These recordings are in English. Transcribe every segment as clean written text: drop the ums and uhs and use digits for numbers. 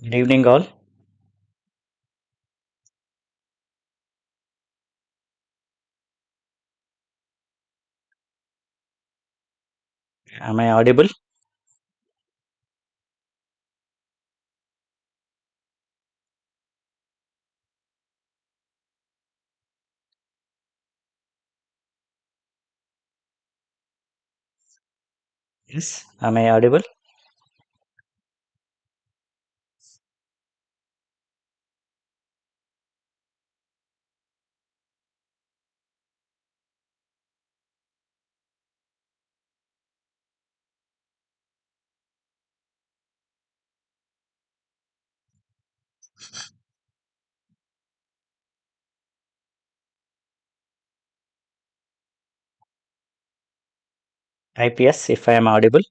Good evening, all. Am I audible? Yes. Am I audible? IPS, if I am audible.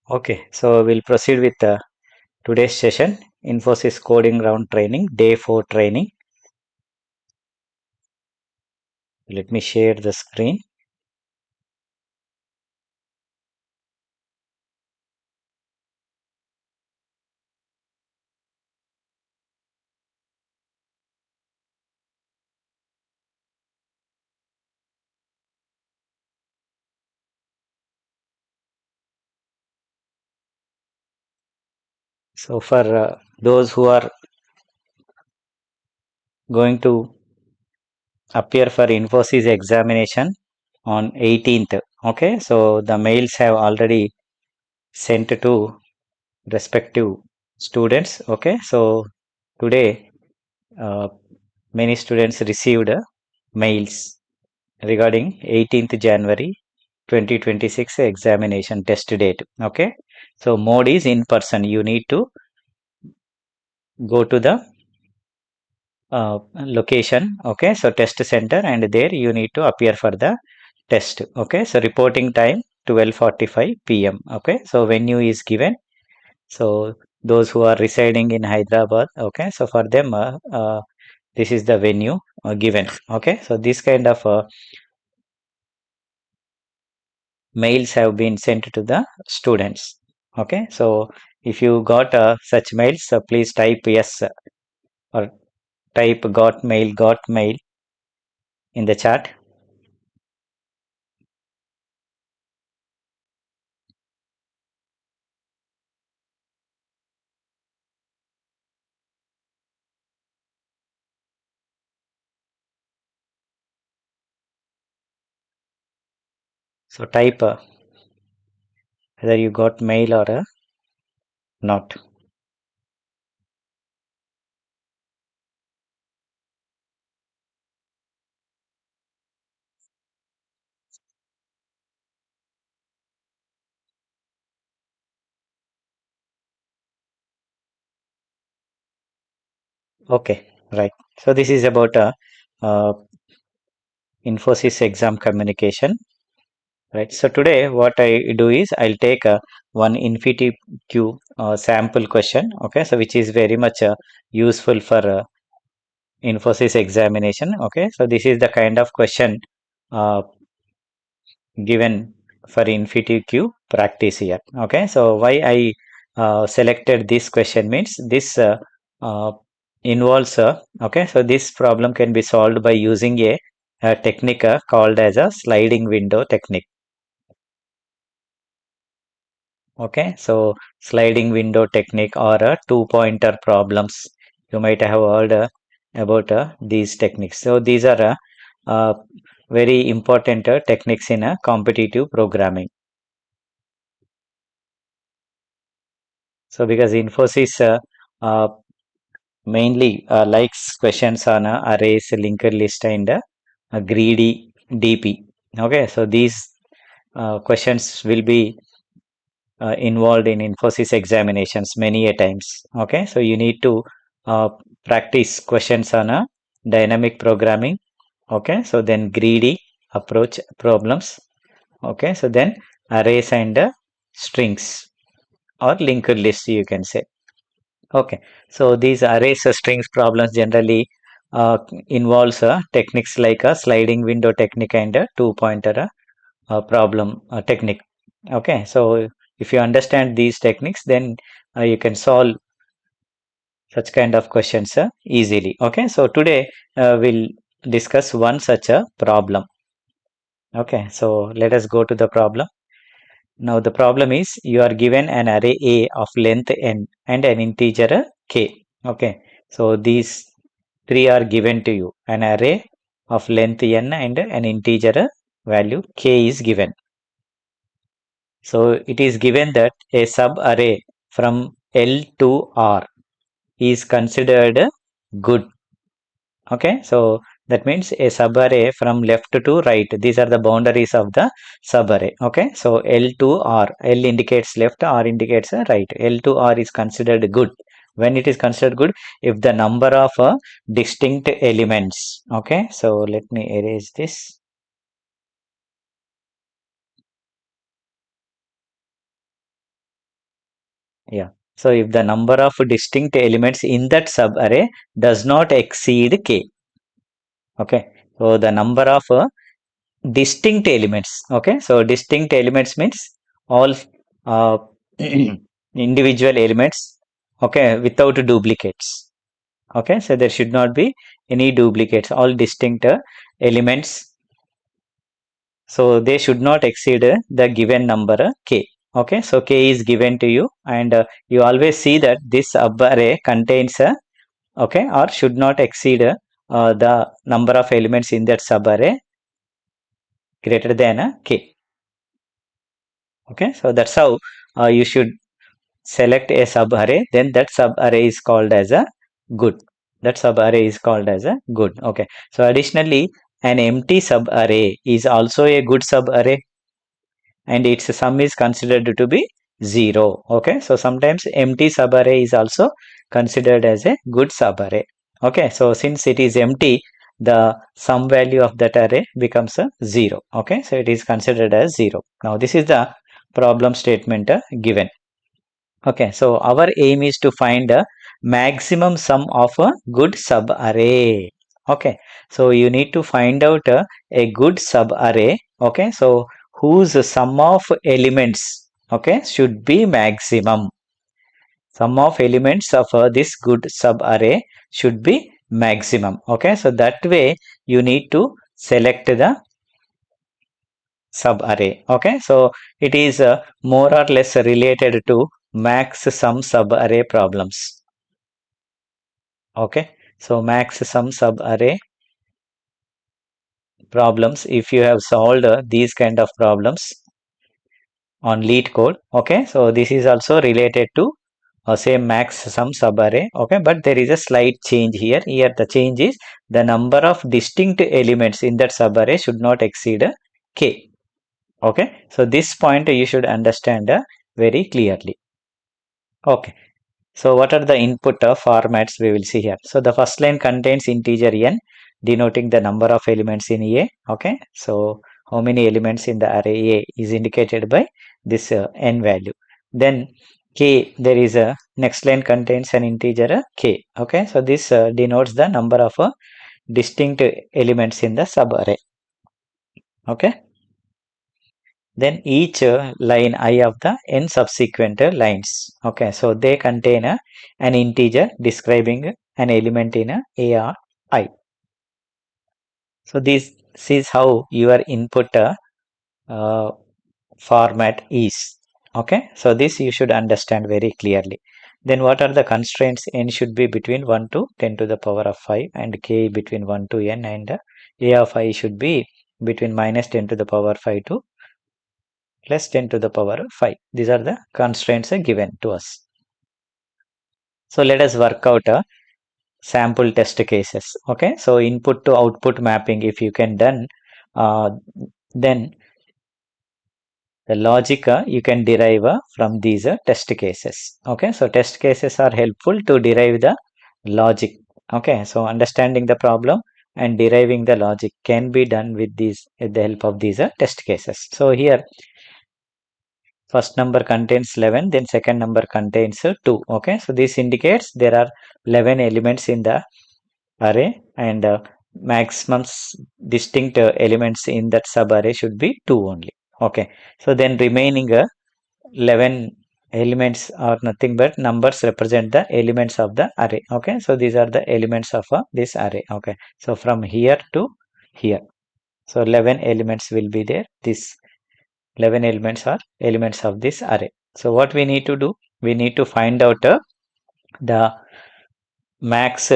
Okay, so we'll proceed with today's session, Infosys Coding Round Training, Day 4 training. Let me share the screen. So for those who are going to appear for Infosys examination on 18th, okay, so the mails have already sent to respective students, okay, so today uh, many students received mails regarding 18th January 2026 examination test date. Okay, so mode is in person. You need to go to the location. Okay, so test center, and there you need to appear for the test. Okay, so reporting time 12:45 p.m. Okay, so venue is given. So those who are residing in Hyderabad, okay, so for them this is the venue given. Okay, so this kind of mails have been sent to the students. Okay, so if you got such mails, please type yes or type got mail in the chat. So type whether you got mail or not. Okay, right. So this is about uh, Infosys exam communication. Right. So today what I do is I'll take one InfTQ sample question. Okay. So which is very much useful for Infosys examination. Okay, so this is the kind of question uh, given for InfTQ practice here. Okay, so why I selected this question means this uh, involves okay, so this problem can be solved by using a technique called as a sliding window technique. Okay, so sliding window technique or two-pointer problems. You might have heard about these techniques. So these are uh, very important techniques in competitive programming. So because Infosys uh, mainly likes questions on arrays, linked list, and greedy DP. Okay, so these questions will be involved in Infosys examinations many a times. Okay, so you need to uh, practice questions on dynamic programming. Okay, so then greedy approach problems. Okay, so then arrays and strings or linked lists, you can say. Okay, so these arrays strings problems generally uh, involves techniques like a sliding window technique and a two pointer problem technique. Okay, so if you understand these techniques, then you can solve such kind of questions easily. Okay, so today we'll discuss one such a problem. Okay, so let us go to the problem. Now the problem is you are given an array A of length n and an integer k. Okay, so these three are given to you. An array of length n and an integer value k is given. So it is given that a subarray from L to R is considered good. Okay, so that means a subarray from left to right. These are the boundaries of the subarray. Okay, so L to R. L indicates left, R indicates right. L to R is considered good. When it is considered good, if the number of distinct elements. Okay, so let me erase this. Yeah. So if the number of distinct elements in that subarray does not exceed k. Okay. So the number of distinct elements. Okay. So distinct elements means all uh, individual elements. Okay. Without duplicates. Okay. So there should not be any duplicates. All distinct elements. So they should not exceed the given number k. Okay. So k is given to you, and you always see that this subarray contains okay, or should not exceed the number of elements in that subarray greater than k. Okay, so that's how you should select a subarray. Then that subarray is called as a good. That subarray is called as a good. Okay, so additionally, an empty subarray is also a good subarray, and its sum is considered to be 0. Okay, so sometimes empty subarray is also considered as a good subarray. Okay, so since it is empty, the sum value of that array becomes a 0. Okay, so it is considered as 0. Now this is the problem statement given. Okay, so our aim is to find a maximum sum of a good subarray. Okay, so you need to find out a good subarray. Okay, so whose sum of elements, okay, should be maximum. Sum of elements of this good subarray should be maximum. Okay, so that way you need to select the subarray. Okay, so it is more or less related to max sum subarray problems. Okay, so max sum subarray problems, if you have solved these kind of problems on lead code. Okay, so this is also related to same max sum subarray. Okay, but there is a slight change here. Here the change is the number of distinct elements in that subarray should not exceed k. Okay, so this point you should understand very clearly. Okay, so what are the input formats we will see here? So the first line contains integer n denoting the number of elements in A. Okay, so how many elements in the array A is indicated by this n value. Then k, there is a next line contains an integer k. Okay, so this denotes the number of distinct elements in the subarray. Okay, then each line I of the n subsequent lines. Okay, so they contain an integer describing an element in a or I. So this is how your input uh, format is. Okay, so this you should understand very clearly. Then what are the constraints? N should be between 1 to 10 to the power of 5, and k between 1 to n, and a of I should be between minus 10 to the power 5 to plus 10 to the power of 5. These are the constraints given to us. So let us work out sample test cases. Okay, so input to output mapping, if you can done, uh, then the logic you can derive from these test cases. Okay, so test cases are helpful to derive the logic. Okay, so understanding the problem and deriving the logic can be done with these with the help of these test cases. So here first number contains 11, then second number contains 2. Okay, so this indicates there are 11 elements in the array, and maximum distinct elements in that sub array should be 2 only. Okay, so then remaining 11 elements are nothing but numbers represent the elements of the array. Okay, so these are the elements of this array. Okay, so from here to here, so 11 elements will be there. This 11 elements are elements of this array. So what we need to do, we need to find out the max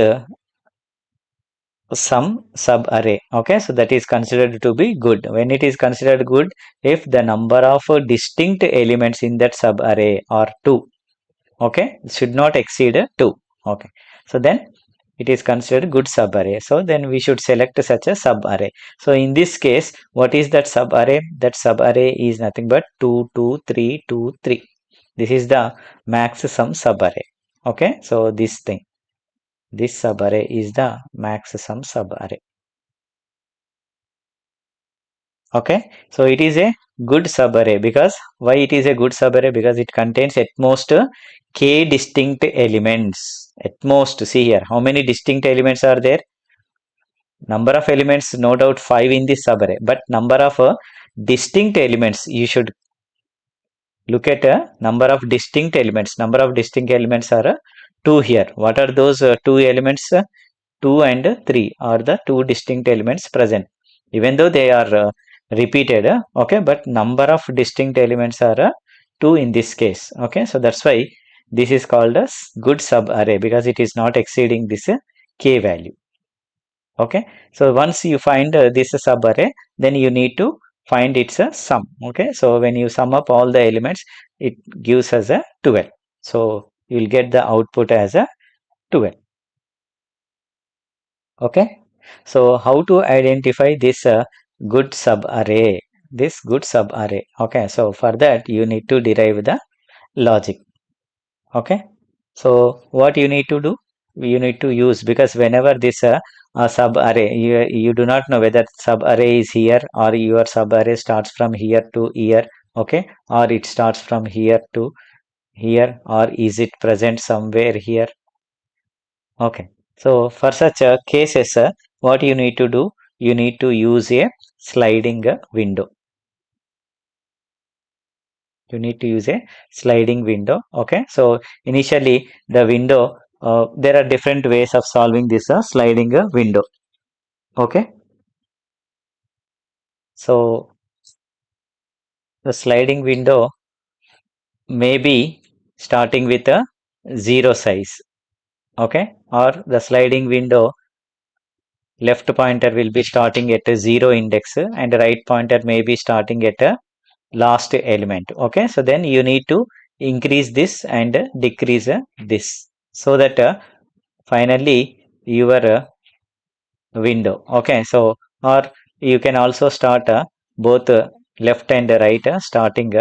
sum sub array. Okay, so that is considered to be good. When it is considered good, if the number of distinct elements in that sub array are 2. Okay, it should not exceed 2. Okay, so then it is considered good sub array. So then we should select such a sub array. So in this case, what is that sub array? That sub array is nothing but 2 2 3 2 3. This is the max sum sub array. Okay, so this sub array is the max sum sub array. Okay, so it is a good sub array. Because why it is a good sub array? Because it contains at most k distinct elements. At most, see here, how many distinct elements are there? Number of elements, no doubt 5 in this sub array, but number of distinct elements, you should look at a number of distinct elements. Number of distinct elements are 2 here. What are those 2 elements? 2 and 3 are the 2 distinct elements present, even though they are repeated. Okay, but number of distinct elements are 2 in this case. Okay, so that's why this is called as good sub array, because it is not exceeding this k value. Okay, so once you find this sub array, then you need to find its sum. Okay, so when you sum up all the elements, it gives us a 12. So you will get the output as a 12. Okay, so how to identify this good sub array? This good sub array. Okay, so for that you need to derive the logic. Okay, so what you need to do, you need to use, because whenever this sub array, you do not know whether sub array is here or your sub array starts from here to here. Okay, or it starts from here to here, or is it present somewhere here? Okay, so for such cases, what you need to do, you need to use a sliding window. You need to use a sliding window. Okay, so initially the window, there are different ways of solving this sliding window. Okay, so the sliding window may be starting with a 0 size. Okay, or the sliding window left pointer will be starting at a 0 index, and right pointer may be starting at a last element. Okay, so then you need to increase this and decrease this, so that finally your window. Okay, so or you can also start both left and right starting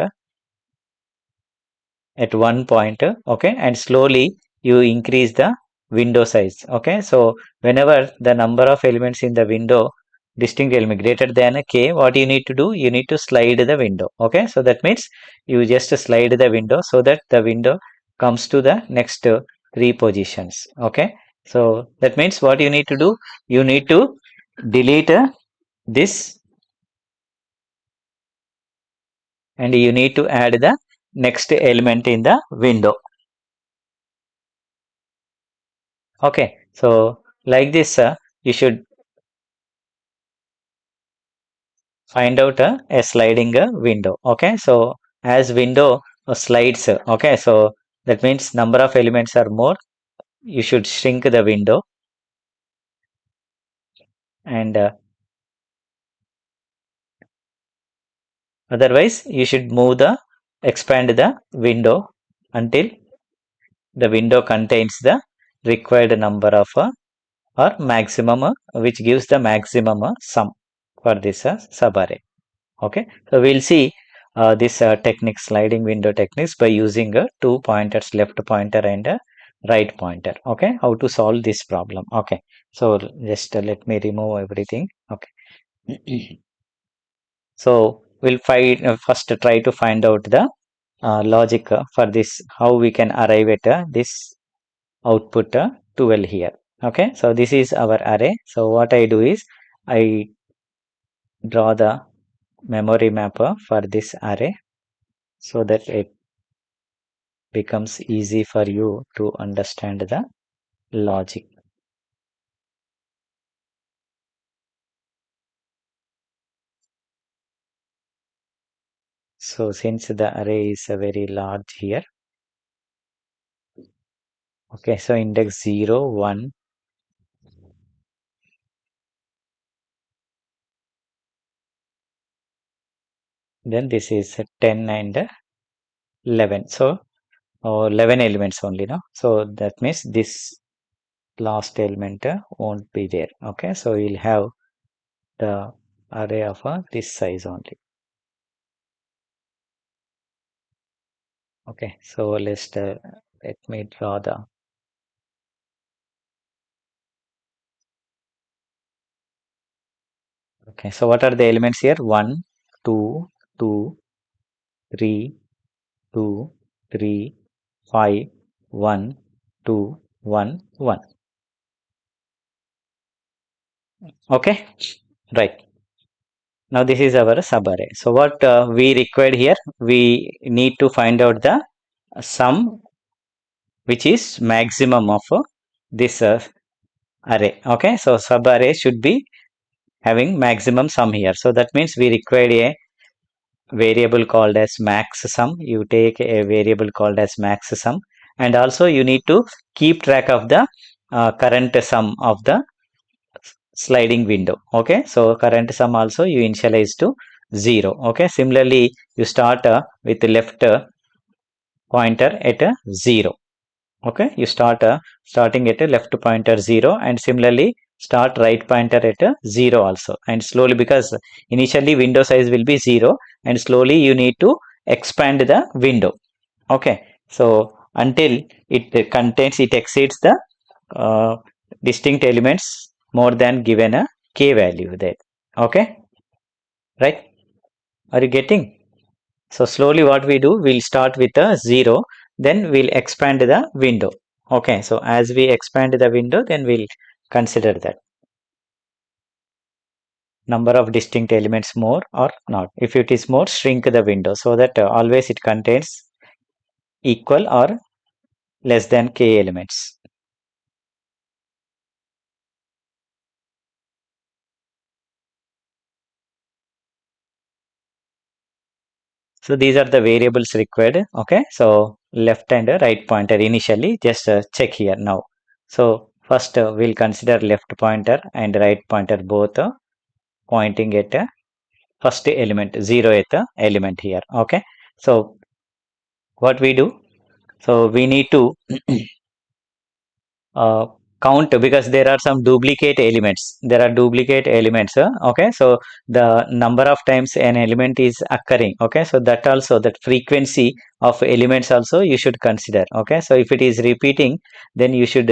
at one point. Okay, and slowly you increase the window size. Okay, so whenever the number of elements in the window, distinct element, greater than a k, what you need to do, you need to slide the window. Okay, so that means you just slide the window so that the window comes to the next 3 positions. Okay, so that means what you need to do, you need to delete this, and you need to add the next element in the window. Okay, so like this, you should find out a sliding window. Okay, so as window slides, okay, so that means number of elements are more. You should shrink the window, and otherwise you should expand the window until the window contains the required number of or maximum, which gives the maximum sum for this subarray. Okay, so we'll see this technique, sliding window techniques, by using two pointers, left pointer and right pointer. Okay, how to solve this problem? Okay, so just let me remove everything. Okay. So we'll find first try to find out the logic for this, how we can arrive at this output 12 here. Okay, so this is our array. So what I do is I draw the memory mapper for this array so that it becomes easy for you to understand the logic. So since the array is very large here, okay, so index 0, 1, then this is 10 and 11. So 11 elements only now. So that means this last element won't be there. Okay, so we'll have the array of this size only. Okay, so let me draw the. Okay, so what are the elements here? 1, 2, 2, 3, 2, 3, 5, 1, 2, 1, 1. Okay, right. Now this is our subarray. So what we required here, we need to find out the sum which is maximum of this array. Okay, so subarray should be having maximum sum here. So that means we required a variable called as max sum. You take a variable called as max sum, and also you need to keep track of the current sum of the sliding window. Okay, so current sum also you initialize to 0. Okay, similarly you start with the left pointer at 0. Okay, you starting at a left pointer 0, and similarly start right pointer at 0 also, and slowly, because initially window size will be 0, and slowly you need to expand the window. Okay, so until it exceeds the uh, distinct elements more than given a k value there. Okay, right, are you getting? So slowly what we do, we'll start with a 0, then we'll expand the window. Okay, so as we expand the window, then we'll consider that number of distinct elements more or not. If it is more, shrink the window so that always it contains equal or less than k elements. So these are the variables required. Okay, so left and right pointer initially, just check here now. So first we'll consider left pointer and right pointer both pointing at first element, 0th element here. Okay, so what we do, so we need to uh, count, because there are some duplicate elements. There are duplicate elements. Okay, so the number of times an element is occurring. Okay, so that also, that frequency of elements also you should consider. Okay, so if it is repeating, then you should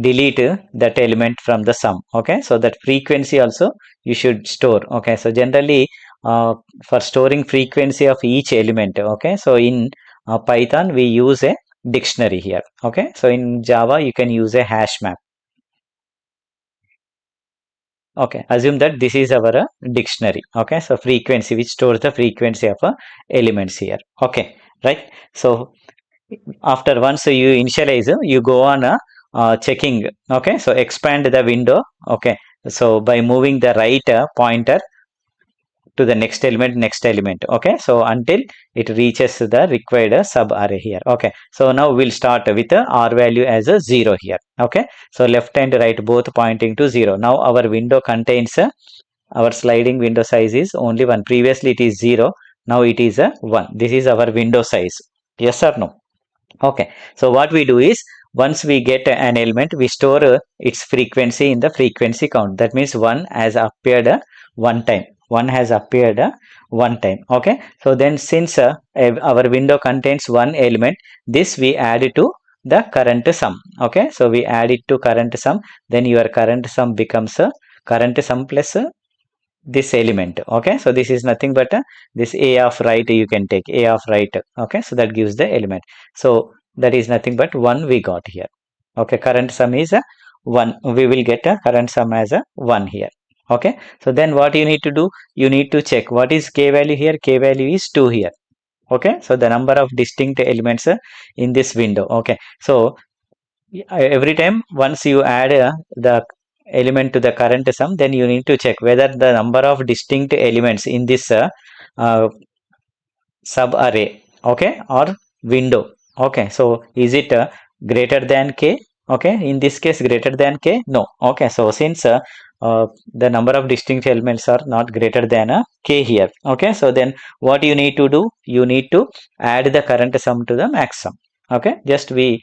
delete that element from the sum. Okay, so that frequency also you should store. Okay, so generally for storing frequency of each element, okay, so in Python we use a dictionary here. Okay, so in Java you can use a hash map. Okay, assume that this is our dictionary. Okay, so frequency, which stores the frequency of elements here. Okay, right. So after once you initialize, you go on checking. Okay, so expand the window. Okay, so by moving the right pointer to the next element. Okay, so until it reaches the required sub array here. Okay, so now we'll start with the r value as a 0 here. Okay, so left and right both pointing to 0. Now our window contains our sliding window size is only 1. Previously it is 0, now it is a 1. This is our window size. Yes or no? Okay, so what we do is, once we get an element, we store its frequency in the frequency count. That means 1 has appeared one time. 1 has appeared one time. Okay, so then since our window contains one element, this we add to the current sum. Okay, so we add it to current sum, then your current sum becomes a current sum plus this element. Okay, so this is nothing but this a of right, you can take a of right. Okay, so that gives the element. So that is nothing but 1 we got here. Okay, current sum is a 1. We will get a current sum as a 1 here. Okay, so then what you need to do, you need to check what is k value here. K value is 2 here. Okay, so the number of distinct elements in this window. Okay, so every time once you add the element to the current sum, then you need to check whether the number of distinct elements in this uh, sub array, okay, or window. Okay, so is it greater than k? Okay, in this case greater than k, no. Okay, so since the number of distinct elements are not greater than k here. Okay, so then what you need to do, you need to add the current sum to the max sum. Okay, just we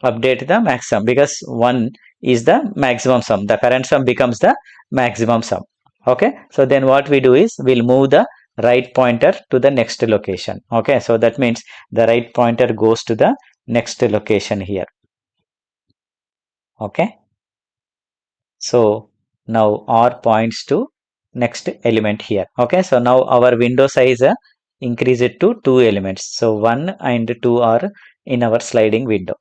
update the max sum, because 1 is the maximum sum, the current sum becomes the maximum sum. Okay, so then what we do is we'll move the right pointer to the next location. Okay, so that means the right pointer goes to the next location here. Okay, so now r points to next element here. Okay, so now our window size increase it to 2 elements, so 1 and 2 are in our sliding window.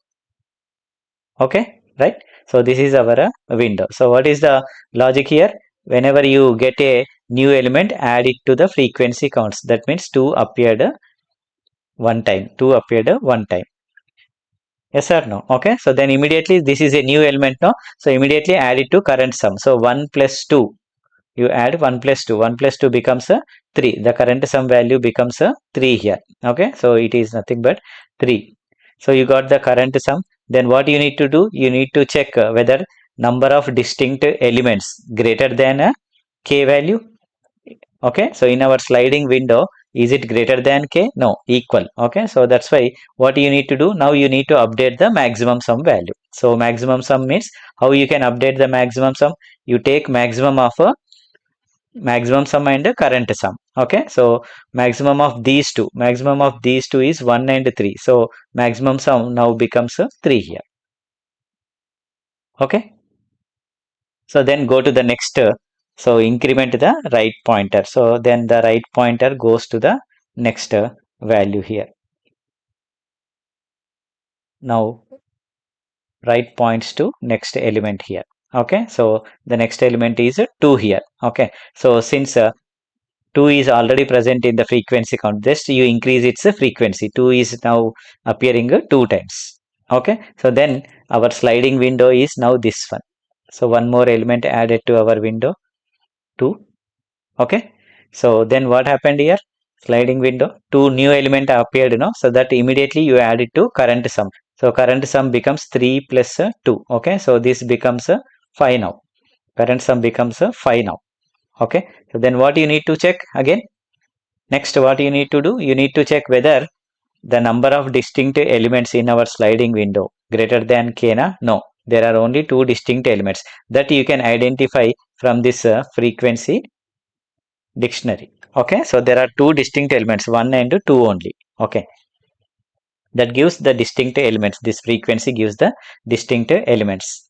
Okay, right? So this is our window. So what is the logic here? Whenever you get a new element, add it to the frequency counts. That means 2 appeared one time, 2 appeared one time. Yes or no? Okay, so then immediately this is a new element, no? So immediately add it to current sum. So 1 plus 2, you add 1 plus 2, 1 plus 2 becomes a 3. The current sum value becomes a 3 here. Okay, so it is nothing but 3. So you got the current sum. Then what you need to do, you need to check whether number of distinct elements greater than a k value. Okay, so in our sliding window, is it greater than k? No, equal. Okay, so that's why what you need to do now, you need to update the maximum sum value. So maximum sum means, how you can update the maximum sum? You take maximum of a maximum sum and the current sum. Okay, so maximum of these two is 1 and 3. So maximum sum now becomes 3 here. Okay, so then go to the next, so increment the right pointer. So then the right pointer goes to the next value here. Now right points to next element here. Okay, so the next element is 2 here. Okay, so since 2 is already present in the frequency count, just you increase its frequency. 2 is now appearing 2 times. Okay, so then our sliding window is now this one. So one more element added to our window, 2. Okay, so then what happened here? Sliding window, 2 new element appeared, no? So that immediately you add it to current sum. So current sum becomes 3 plus 2. Okay, so this becomes 5 now. Current sum becomes 5 now. Okay, so then what you need to check again? Next, what you need to do, you need to check whether the number of distinct elements in our sliding window greater than k na? No, there are only 2 distinct elements that you can identify from this frequency dictionary. Okay, so there are 2 distinct elements, 1 and 2 only. Okay, that gives the distinct elements. This frequency gives the distinct elements.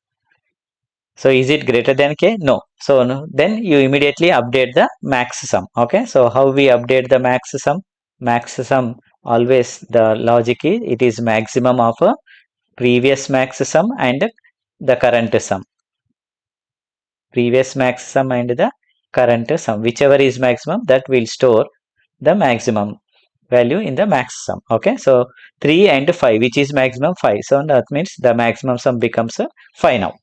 So is it greater than k? No. So no, then you immediately update the max sum. Okay, so how we update the max sum? Max sum, always the logic is, it is maximum of a previous max sum and the current sum. Previous max sum and the current sum, whichever is maximum, that will store the maximum value in the max sum. Okay, so 3 and 5, which is maximum? 5. So that means the maximum sum becomes 5 now.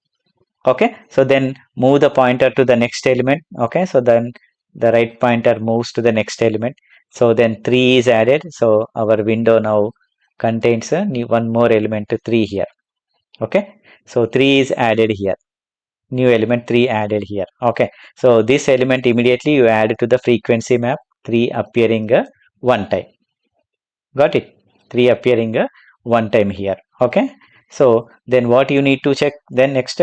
Okay, so then move the pointer to the next element. Okay, so then the right pointer moves to the next element. So then 3 is added. So our window now contains one more element, 3 here. Okay, so 3 is added here. New element 3 added here. Okay, so this element immediately you add to the frequency map, 3 appearing one time. Got it? 3 appearing one time here. Okay, so then what you need to check then next?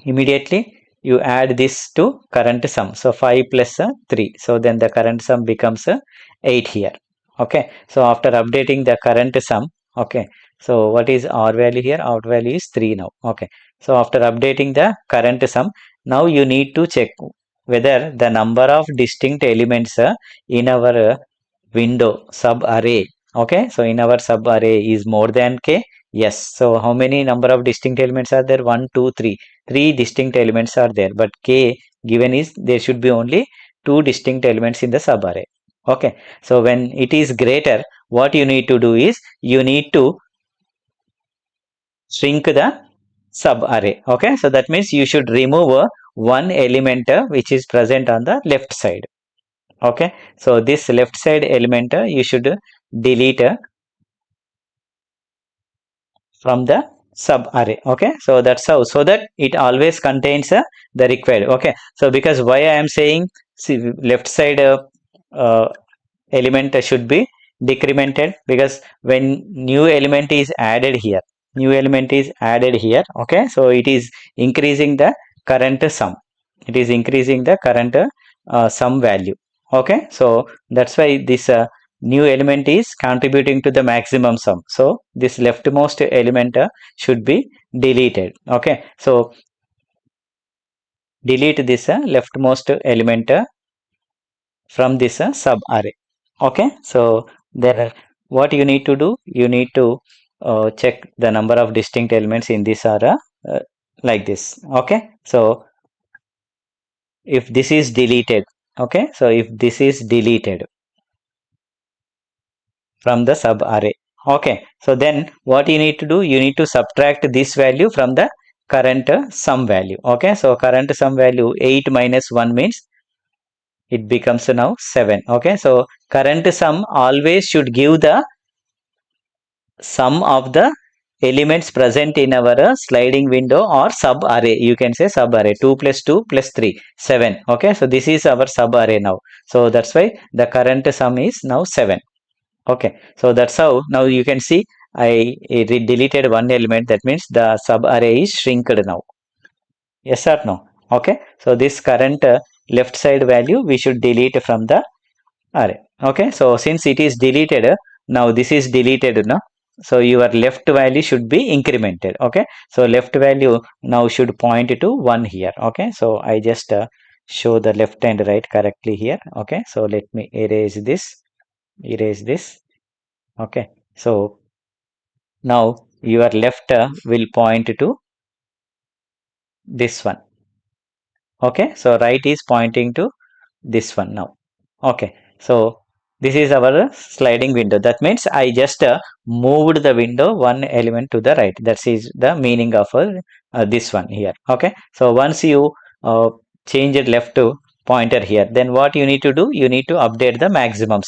Immediately you add this to current sum. So 5 plus 3. So then the current sum becomes 8 here. Okay, so after updating the current sum, Okay, so what is R value here? R value is 3 now. Okay, so after updating the current sum, now you need to check whether the number of distinct elements in our window sub array. Okay, so in our sub array is more than k. Yes, so how many number of distinct elements are there? 1, 2, 3. Three distinct elements are there, but k given is there should be only two distinct elements in the sub array. Okay, so when it is greater, what you need to do is you need to shrink the sub array. Okay, so that means you should remove one element which is present on the left side. Okay, so this left side element you should delete from the sub array. Okay, so that's how, so that it always contains the required. Okay, so because why I am saying, see, left side uh, element should be decremented, because when new element is added here, okay, so it is increasing the current sum, it is increasing the current sum value. Okay, so that's why this new element is contributing to the maximum sum, so this leftmost element should be deleted. Okay, so delete this leftmost element from this sub array. Okay, so there are, what you need to do, you need to check the number of distinct elements in this are like this. Okay, so if this is deleted, okay, so if this is deleted from the sub array, okay, so then what you need to do, you need to subtract this value from the current sum value. Okay, so current sum value 8 minus 1 means it becomes now 7. Okay, so current sum always should give the sum of the elements present in our sliding window or sub array. You can say sub array 2 plus 2 plus 3 7. Okay, so this is our sub array now, so that's why the current sum is now 7. Okay, so that's how now you can see I deleted one element, that means the sub array is shrinked now. Yes or no? Okay, so this current left side value we should delete from the array. Okay, so since it is deleted, now this is deleted now, so your left value should be incremented. Okay, so left value now should point to 1 here. Okay, so I just show the left and right correctly here. Okay, so let me erase this. Okay, so now your left will point to this one. Okay, so right is pointing to this one now. Okay, so this is our sliding window, that means I just moved the window one element to the right. That is the meaning of this one here. Okay, so once you change it left to pointer here, then what you need to do, you need to update the maximum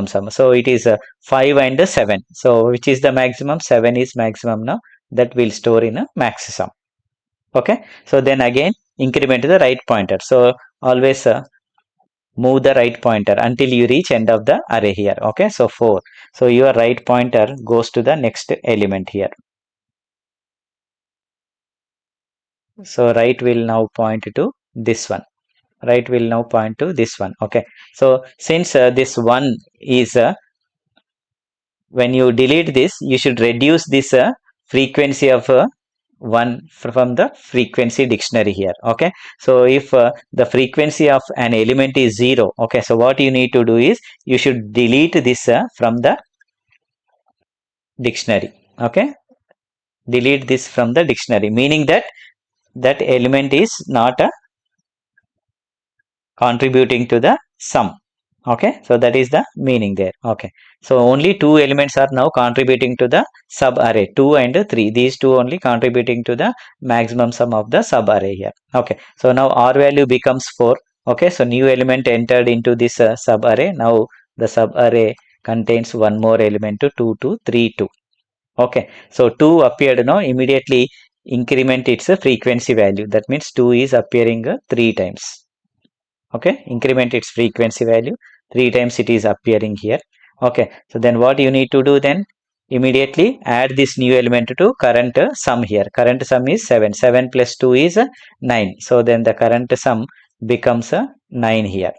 sum, so it is 5 and 7, so which is the maximum? 7 is maximum now, that will store in a max sum. Okay, so then again increment the right pointer, so always move the right pointer until you reach end of the array here. Okay, so 4, so your right pointer goes to the next element here, so right will now point to this one, okay, so since this one is when you delete this, you should reduce this frequency of 1 from the frequency dictionary here. Okay, so if the frequency of an element is 0, okay, so what you need to do is you should delete this from the dictionary. Okay, delete this from the dictionary, meaning that that element is not contributing to the sum. Okay, so that is the meaning there. Okay, so only two elements are now contributing to the sub array, 2 and 3, these two only contributing to the maximum sum of the sub array here. Okay, so now R value becomes 4. Okay, so new element entered into this sub array, now the sub array contains one more element to 2 to 3 2. Okay, so 2 appeared now, immediately increment its frequency value, that means 2 is appearing 3 times. Okay, increment its frequency value 3 times, it is appearing here. Okay, so then what you need to do, then immediately add this new element to current sum here. Current sum is 7, 7 plus 2 is 9, so then the current sum becomes 9 here.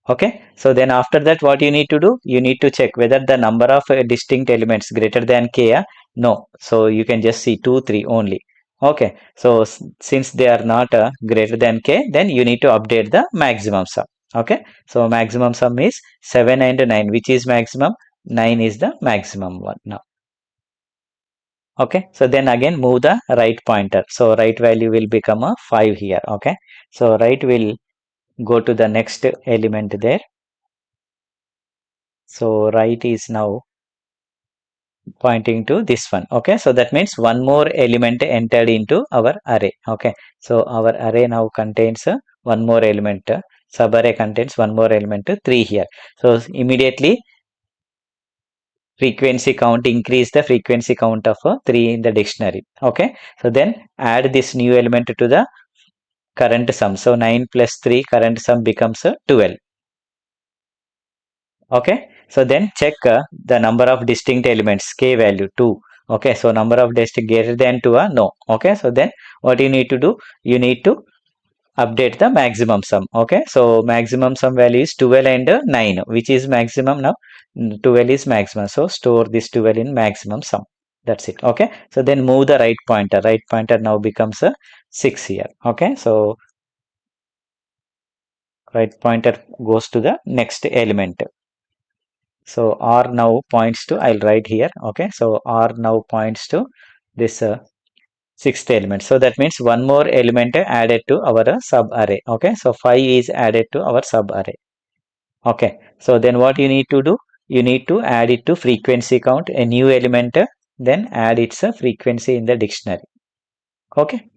Okay, so then after that, what you need to do? You need to check whether the number of distinct elements greater than k. No, so you can just see 2, 3 only. Okay, so since they are not greater than k, then you need to update the maximum sum. Okay, so maximum sum is 7 and 9. Which is maximum? 9 is the maximum one now. Okay, so then again move the right pointer. So right value will become a 5 here. Okay, so right will go to the next element there. So right is now pointing to this one. Okay, so that means one more element entered into our array. Okay, so our array now contains one more element. Subarray contains one more element, 3 here. So immediately frequency count, increase the frequency count of 3 in the dictionary. Okay, so then add this new element to the current sum. So 9 plus 3 current sum becomes 12. Okay, so then check the number of distinct elements, k value 2. Okay, so number of distinct greater than 2 are no. Okay, so then what you need to do? You need to update the maximum sum. Okay, so maximum sum value is 12 and 9. Which is maximum now? 12 is maximum. So store this 12 in maximum sum. That's it. Okay, so then move the right pointer. Right pointer now becomes a 6 here. Okay, so right pointer goes to the next element. So R now points to, I'll write here. Okay, so R now points to this sixth element. So that means one more element added to our sub array. Okay, so 5 is added to our sub array. Okay, so then what you need to do? You need to add it to frequency count, a new element, then add its frequency in the dictionary. Okay,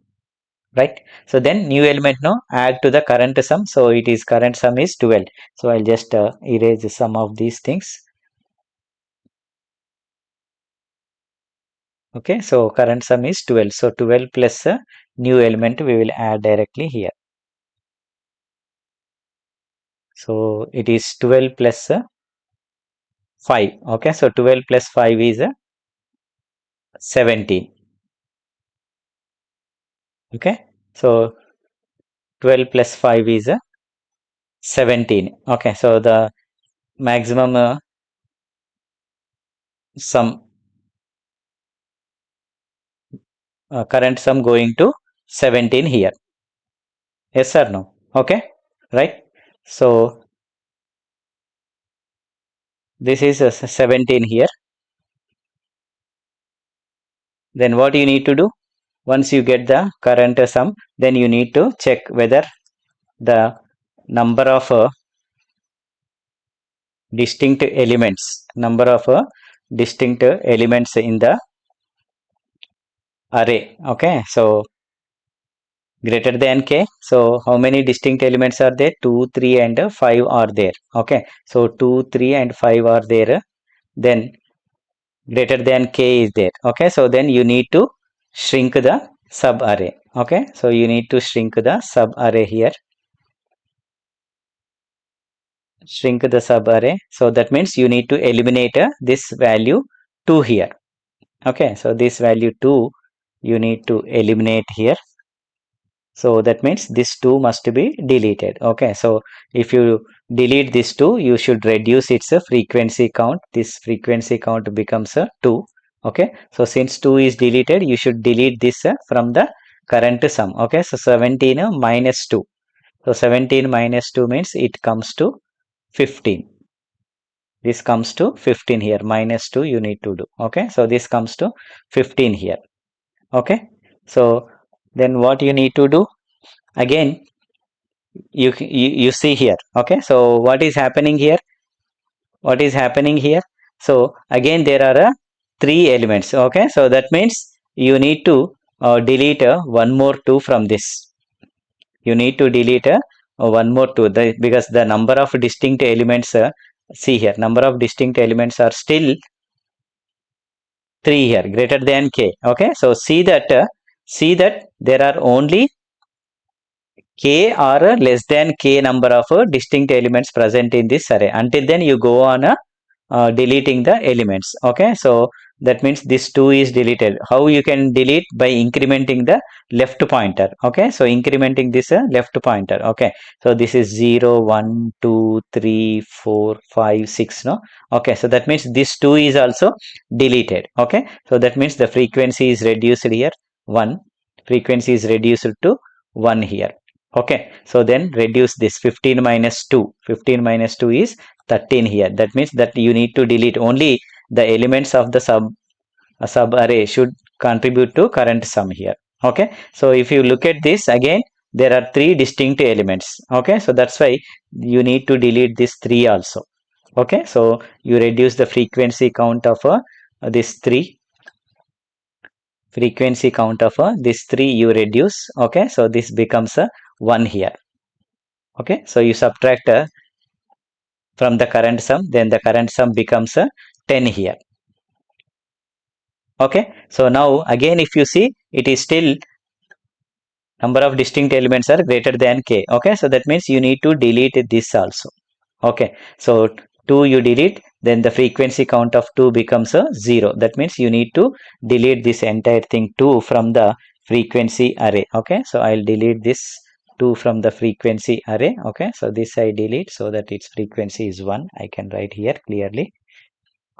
right? So then new element now add to the current sum. So it is current sum is 12. So I'll just erase some of these things. Okay, so current sum is 12. So 12 plus a new element we will add directly here. So it is 12 plus 5. Okay, so 12 plus 5 is 17. Okay, so 12 plus 5 is 17. Okay, so the maximum sum, current sum going to 17 here. Yes or no? Okay, right? So this is 17 here. Then what you need to do? Once you get the current sum, then you need to check whether the number of distinct elements in the array. Okay, so greater than k. So how many distinct elements are there? 2, 3 and 5 are there. Okay, so 2, 3 and 5 are there. Then greater than k is there. Okay, so then you need to shrink the sub array. Okay, so you need to shrink the sub array here. Shrink the sub array. So that means you need to eliminate this value 2 here. Okay, so this value 2 you need to eliminate here. So that means this 2 must be deleted. Okay, so if you delete this 2, you should reduce its frequency count. This frequency count becomes 2. Okay, so since 2 is deleted, you should delete this from the current sum. Okay, so 17 minus 2. So 17 minus 2 means it comes to 15. This comes to 15 here. Minus 2 you need to do. Okay, so this comes to 15 here. Okay, so then what you need to do? Again, you see here. Okay, so what is happening here? What is happening here? So again there are 3 elements. Okay, so that means you need to delete one more 2 from this. You need to delete one more 2 because the number of distinct elements, see here, number of distinct elements are still 3 here, greater than k. Okay, so see that there are only k or less than k number of distinct elements present in this array. Until then you go on deleting the elements. Okay, so that means this 2 is deleted. How you can delete? By incrementing the left pointer. Okay, so incrementing this left pointer. Okay, so this is 0 1 2 3 4 5 6. No, okay, so that means this 2 is also deleted. Okay, so that means the frequency is reduced here 1, frequency is reduced to 1 here. Okay, so then reduce this 15 minus 2, 15 minus 2 is 13 here. That means that you need to delete only the elements of the sub array should contribute to current sum here. Okay, so if you look at this again, there are 3 distinct elements. Okay, so that's why you need to delete this 3 also. Okay, so you reduce the frequency count of this 3, frequency count of this 3 you reduce. Okay, so this becomes a 1 here. Okay, so you subtract from the current sum, then the current sum becomes a 10 here. Okay, so now again if you see, it is still number of distinct elements are greater than k. Okay, so that means you need to delete this also. Okay, so 2 you delete, then the frequency count of 2 becomes a 0. That means you need to delete this entire thing 2 from the frequency array. Okay, so I'll delete this 2 from the frequency array. Okay, so this I delete so that its frequency is 1. I can write here clearly.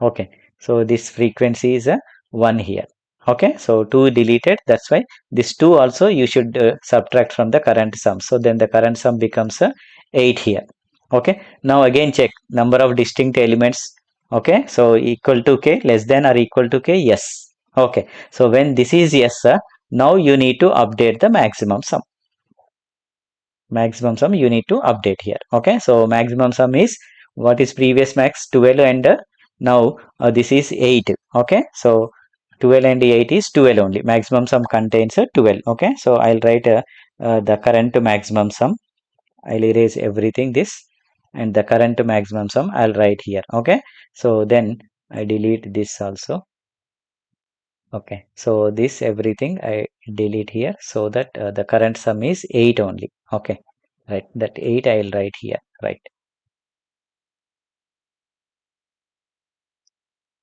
Okay, so this frequency is a 1 here. Okay, so 2 deleted, that's why this 2 also you should subtract from the current sum. So then the current sum becomes a 8 here. Okay, now again check number of distinct elements. Okay, so equal to k, less than or equal to k, yes. Okay, so when this is yes, now you need to update the maximum sum. Maximum sum you need to update here. Okay, so maximum sum is, what is previous max? 12 and now this is 8. Okay, so 12 and 8 is 12 only. Maximum sum contains 12. Okay, so I'll write the current maximum sum. I'll erase everything this, and the current maximum sum I'll write here. Okay, so then I delete this also. Okay, so this everything I delete here, so that the current sum is 8 only. Okay, right, that 8 I'll write here. Right,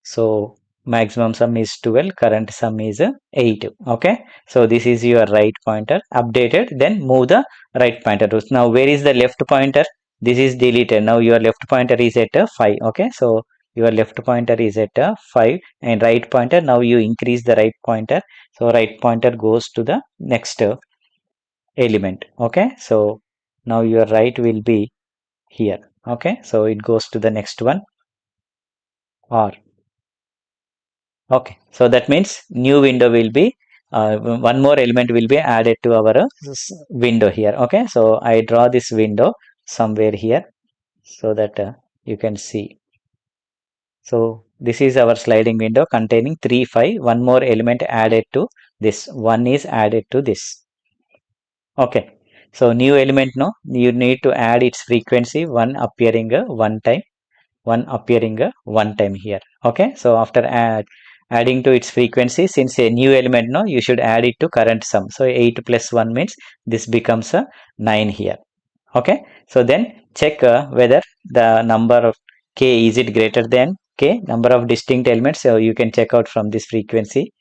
so maximum sum is 12, current sum is 8. Okay, so this is your right pointer updated, then move the right pointer to. Now where is the left pointer? This is deleted. Now your left pointer is at 5. Okay, so your left pointer is at 5, and right pointer, now you increase the right pointer, so right pointer goes to the next element. Okay, so now your right will be here. Okay, so it goes to the next one, or okay, so that means new window will be one more element will be added to our window here. Okay, so I draw this window somewhere here so that you can see. So this is our sliding window containing 3 5. One more element added to this. One is added to this. Okay, so new element, no, you need to add its frequency, one appearing one time, one appearing one time here. Okay, so after adding to its frequency, since a new element, no, you should add it to current sum. So 8 plus 1 means this becomes a 9 here. Okay, so then check whether the number of k, is it greater than k, number of distinct elements. So you can check out from this frequency.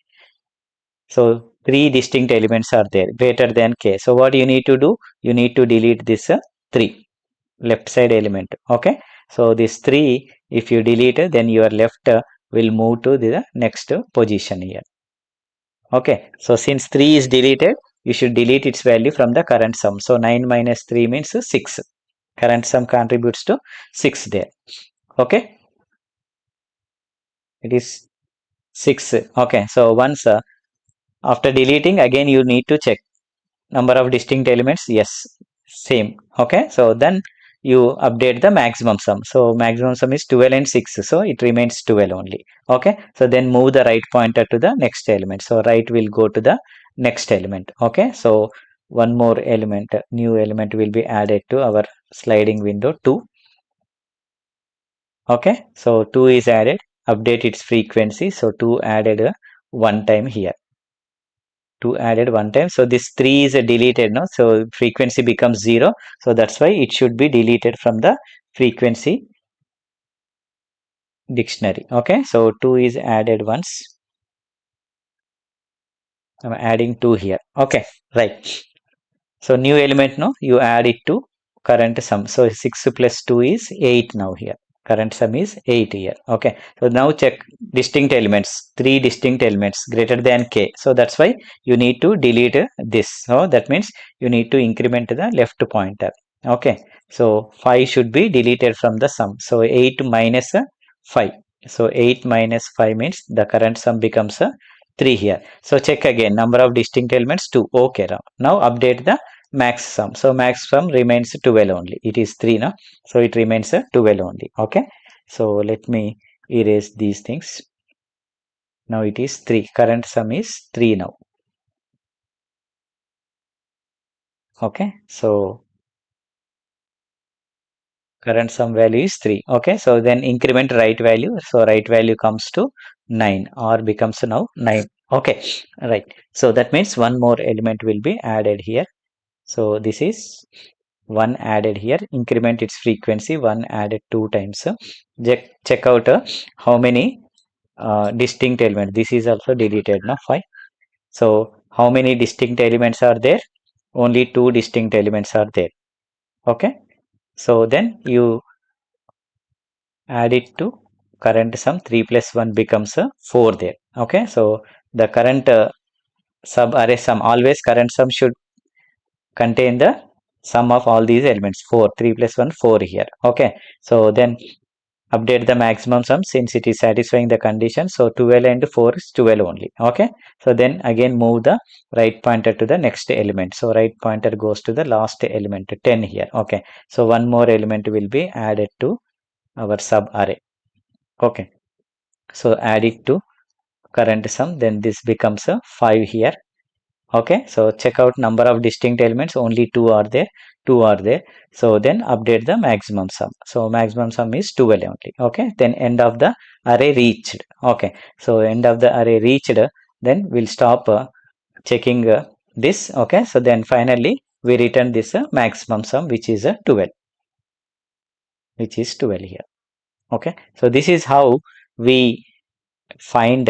So 3 distinct elements are there greater than k. So what you need to do? You need to delete this 3 left side element. Okay, so this 3 if you delete it, then your left will move to the next position here. Okay, so since 3 is deleted, you should delete its value from the current sum. So 9 minus 3 means 6. Current sum contributes to 6 there. Okay, it is 6. Okay, so once after deleting, again you need to check number of distinct elements, yes, same. Okay, so then you update the maximum sum. So maximum sum is 12 and 6, so it remains 12 only. Okay, so then move the right pointer to the next element. So right will go to the next element. Okay, so one more element, new element will be added to our sliding window 2. Okay, so 2 is added, update its frequency. So 2 added one time here, 2 added one time. So this 3 is deleted now, so frequency becomes 0. So that's why it should be deleted from the frequency dictionary. Okay, so 2 is added once. I'm adding 2 here. Okay, right. So new element, no, you add it to current sum. So 6 plus 2 is 8 now here. Current sum is 8 here. Okay. So now check distinct elements, 3 distinct elements greater than k. So that's why you need to delete this. So that means you need to increment the left pointer. Okay. So 5 should be deleted from the sum. So 8 minus 5. So 8 minus 5 means the current sum becomes 3 here. So check again, number of distinct elements 2. Okay. Now update the max sum. So max sum remains 12 only. It is 3 now. So it remains 12 only. Okay. So let me erase these things. Now it is 3. Current sum is 3 now. Okay. So current sum value is 3. Okay. So then increment right value. So right value comes to 9 or becomes now 9. Okay. Right. So that means one more element will be added here. So this is 1 added here, increment its frequency, 1 added 2 times. Check out how many distinct elements. This is also deleted now, 5. So how many distinct elements are there? Only 2 distinct elements are there. Okay. So then you add it to current sum, 3 plus 1 becomes 4 there. Okay. So the current sub array sum, always current sum should contain the sum of all these elements, 4. 3 plus 1 4 here. Okay. So then update the maximum sum since it is satisfying the condition. So 12 and 4 is 12 only. Okay. So then again move the right pointer to the next element. So right pointer goes to the last element, 10 here. Okay. So one more element will be added to our sub array. Okay. So add it to current sum. Then this becomes a 5 here. Okay. So check out number of distinct elements. Only 2 are there. 2 are there. So then update the maximum sum. So maximum sum is 12 only. Okay. Then end of the array reached. Okay. So end of the array reached. Then we'll stop checking this. Okay. So then finally we return this maximum sum, which is 12, which is 12 here. Okay. So this is how we find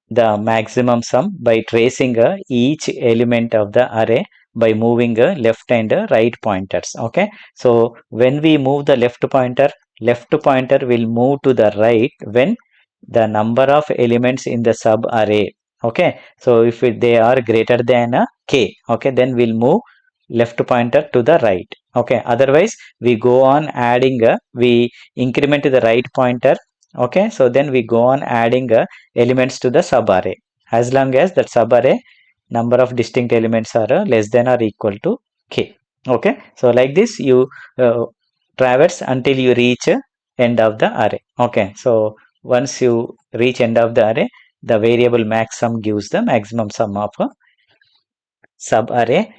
the maximum sum by tracing each element of the array by moving left and right pointers. Okay. So when we move the left pointer will move to the right when the number of elements in the sub array. Okay. So if they are greater than k, okay, then we'll move left pointer to the right. Okay. Otherwise we go on adding we increment the right pointer. Okay. So then we go on adding elements to the subarray as long as that subarray number of distinct elements are less than or equal to k. Okay. So like this you traverse until you reach end of the array. Okay. So once you reach end of the array, the variable max sum gives the maximum sum of a subarray,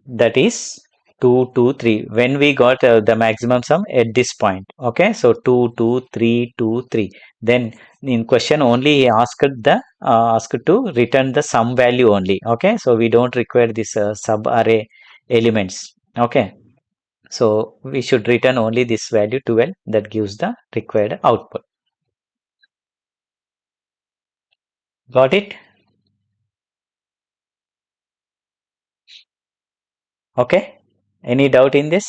that is 2 2 3 when we got the maximum sum at this point. Okay. So 2 2 3 2 3, then in question only he asked the asked to return the sum value only. Okay. So we don't require this sub array elements. Okay. So we should return only this value 12 that gives the required output. Got it? Okay. Any doubt in this?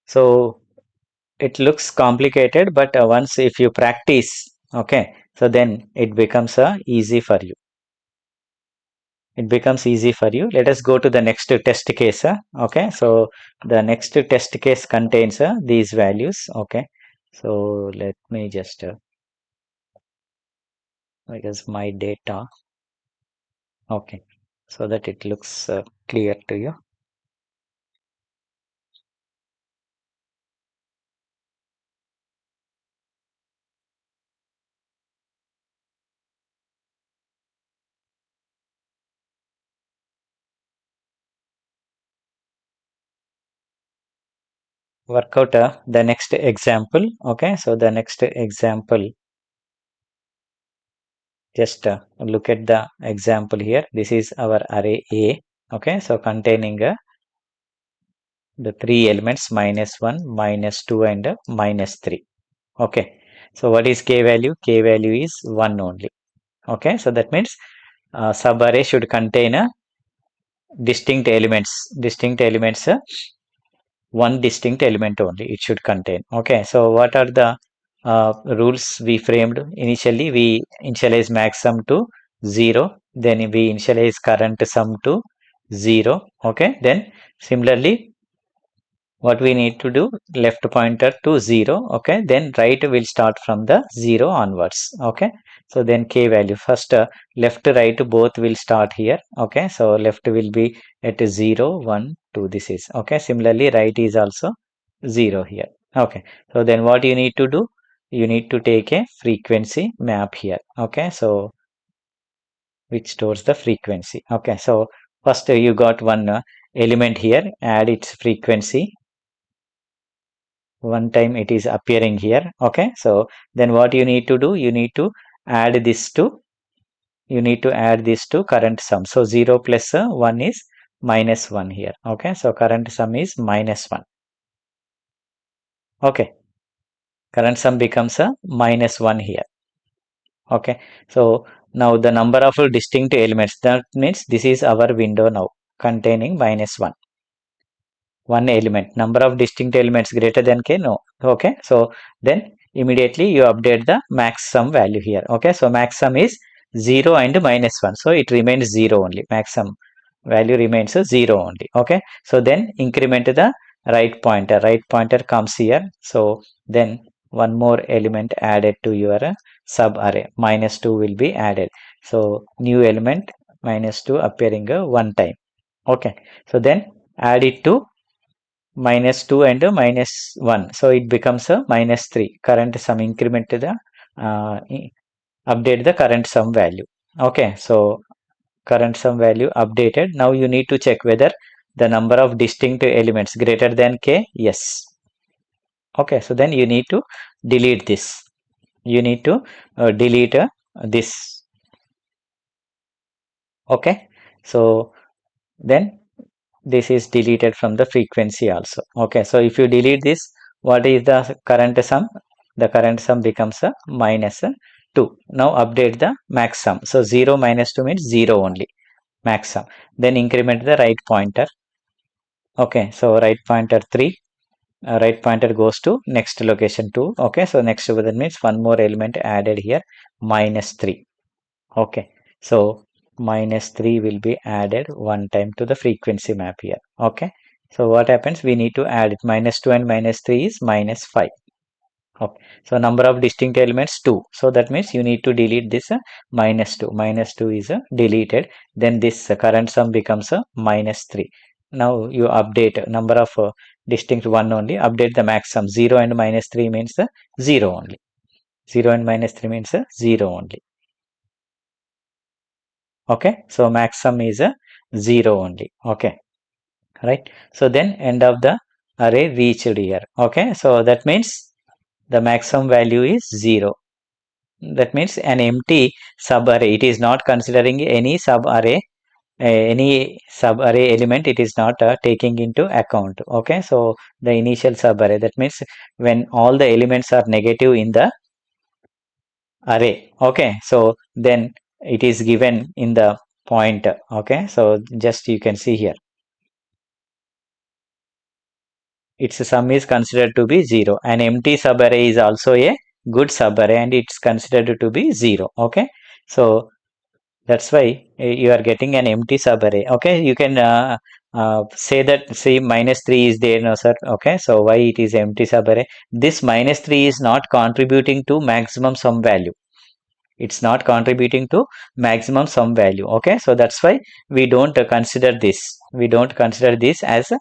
So it looks complicated, but once if you practice, okay, so then it becomes easy for you. It becomes easy for you. Let us go to the next test case. Okay. So the next test case contains these values. Okay. So let me just because my data. Okay. So that it looks clear to you. Work out the next example. Okay. So the next example, just look at the example here. This is our array A. Okay. So containing the three elements -1, -2 and -3. Okay, so what is k value? K value is 1 only. Okay, so that means subarray should contain a distinct elements, one distinct element only it should contain. Okay, so what are the rules we framed? Initially we initialize max sum to 0, then we initialize current sum to 0. Okay, then similarly what we need to do, left pointer to 0. Okay, then right will start from the 0 onwards. Okay, so then k value first, left right both will start here. Okay, so left will be at 0 1 2, this is okay. Similarly right is also 0 here. Okay, so then what you need to do, you need to take a frequency map here. Okay, so which stores the frequency. Okay, so first you got one element here, add its frequency. One time it is appearing here. Okay, so then what you need to do, you need to add this to, current sum. So 0 plus 1 is -1 here. Okay, so current sum is -1. Okay, current sum becomes a -1 here. Okay, so now the number of distinct elements, that means this is our window now containing -1. One element, number of distinct elements greater than k, no. Okay, so then immediately you update the max sum value here. Okay, so max sum is 0 and -1, so it remains 0 only. Max sum value remains 0 only. Okay, so then increment the right pointer comes here. So then one more element added to your sub array, -2 will be added. So new element -2 appearing one time. Okay, so then add it to -2 and -1, so it becomes a -3. Current sum, increment the update the current sum value. Okay, so current sum value updated. Now you need to check whether the number of distinct elements greater than k. Yes. Okay, so then you need to delete this. You need to delete this. Okay, so then this is deleted from the frequency also. Okay, so if you delete this, what is the current sum? The current sum becomes a -2. Now update the max sum. So 0 -2 means 0 only, max sum. Then increment the right pointer. Okay, so right pointer 3, right pointer goes to next location 2. Okay, so next over, that means one more element added here, -3. Okay, so -3 will be added one time to the frequency map here. Okay, so what happens, we need to add it. -2 and -3 is -5. Okay, so number of distinct elements 2, so that means you need to delete this -2. -2 is deleted. Then this current sum becomes a -3. Now you update number of distinct one only, update the max sum. 0 and -3 means 0 only. 0 and -3 means 0 only. Okay, so max sum is a 0 only. Okay, right, so then end of the array reached here. Okay, so that means the maximum value is 0. That means an empty sub array, it is not considering any sub array, any sub array element, it is not taking into account. Okay, so the initial sub array, that means when all the elements are negative in the array. Okay, so then it is given in the point. Okay, so just you can see here, its sum is considered to be 0. An empty subarray is also a good subarray and it's considered to be 0. Okay, so that's why you are getting an empty subarray. Okay, you can say that, see, -3 is there, no sir. Okay, so why it is empty subarray? This -3 is not contributing to maximum sum value. It's not contributing to maximum sum value. Okay, so that's why we don't consider this. We don't consider this as a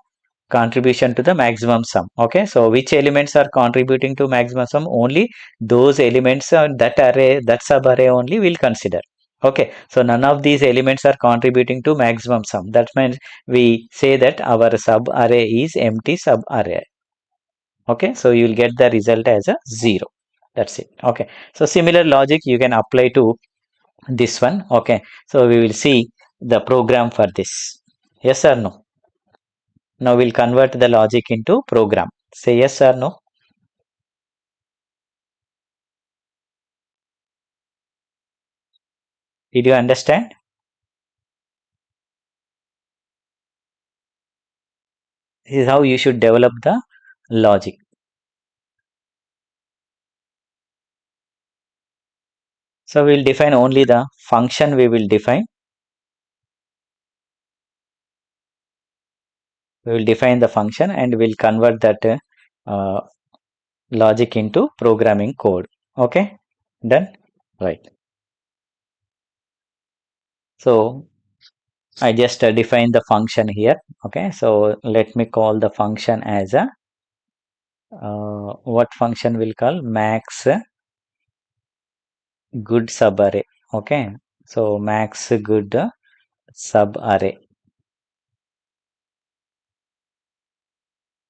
contribution to the maximum sum. Okay, so which elements are contributing to maximum sum? Only those elements, that array, that sub array only will consider. Okay, so none of these elements are contributing to maximum sum. That means we say that our sub array is empty sub array. Okay, so you will get the result as a 0. That's it. Okay, so similar logic you can apply to this one. Okay, so we will see the program for this. Yes or no? Now we'll convert the logic into program. Say yes or no. Did you understand? This is how you should develop the logic. So we'll define only the function we will define. We will define the function and we'll convert that uh, logic into programming code. Okay, done. Right. So I just define the function here. Okay, so let me call the function as a what function will call max good sub array. Okay, so max good sub array,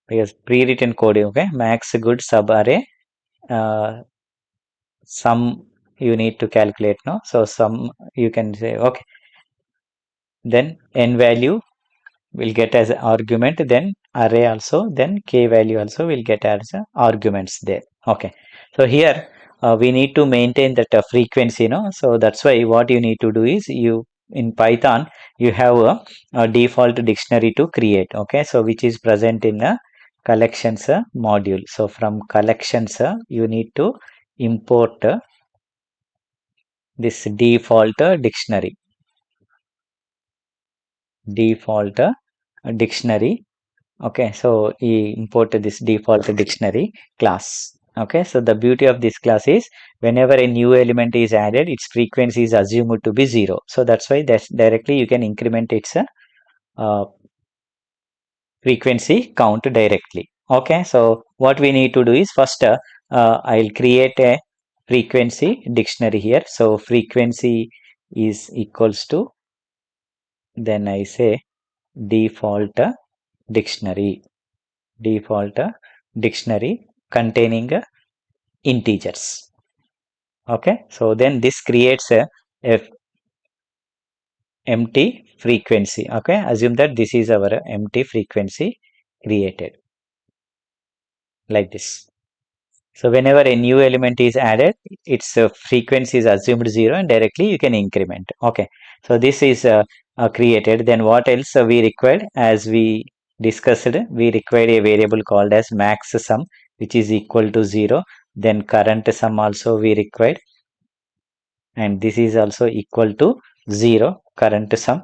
because pre-written code. Okay, max good sub array. Uh, Sum you need to calculate, no? So sum you can say, okay, then n value will get as an argument, then array also, then k value also will get as arguments there. Okay, so here we need to maintain that frequency, no? So that's why what you need to do is, you in Python you have a default dictionary to create. Okay, so which is present in a collections module. So from collections you need to import this default dictionary. Okay, so we import this default dictionary class. Okay, so the beauty of this class is, whenever a new element is added, its frequency is assumed to be 0. So that's why that's directly you can increment its uh, frequency count directly. Okay, so what we need to do is, first I'll create a frequency dictionary here. So frequency is equals to, then I say default dictionary default dictionary containing integers. Okay, so then this creates a empty frequency. Okay, assume that this is our empty frequency created like this. So whenever a new element is added, its frequency is assumed 0 and directly you can increment. Okay, so this is created. Then what else we required, as we discussed, we required a variable called as max sum, which is equal to 0. Then current sum also we required, and this is also equal to 0, current sum.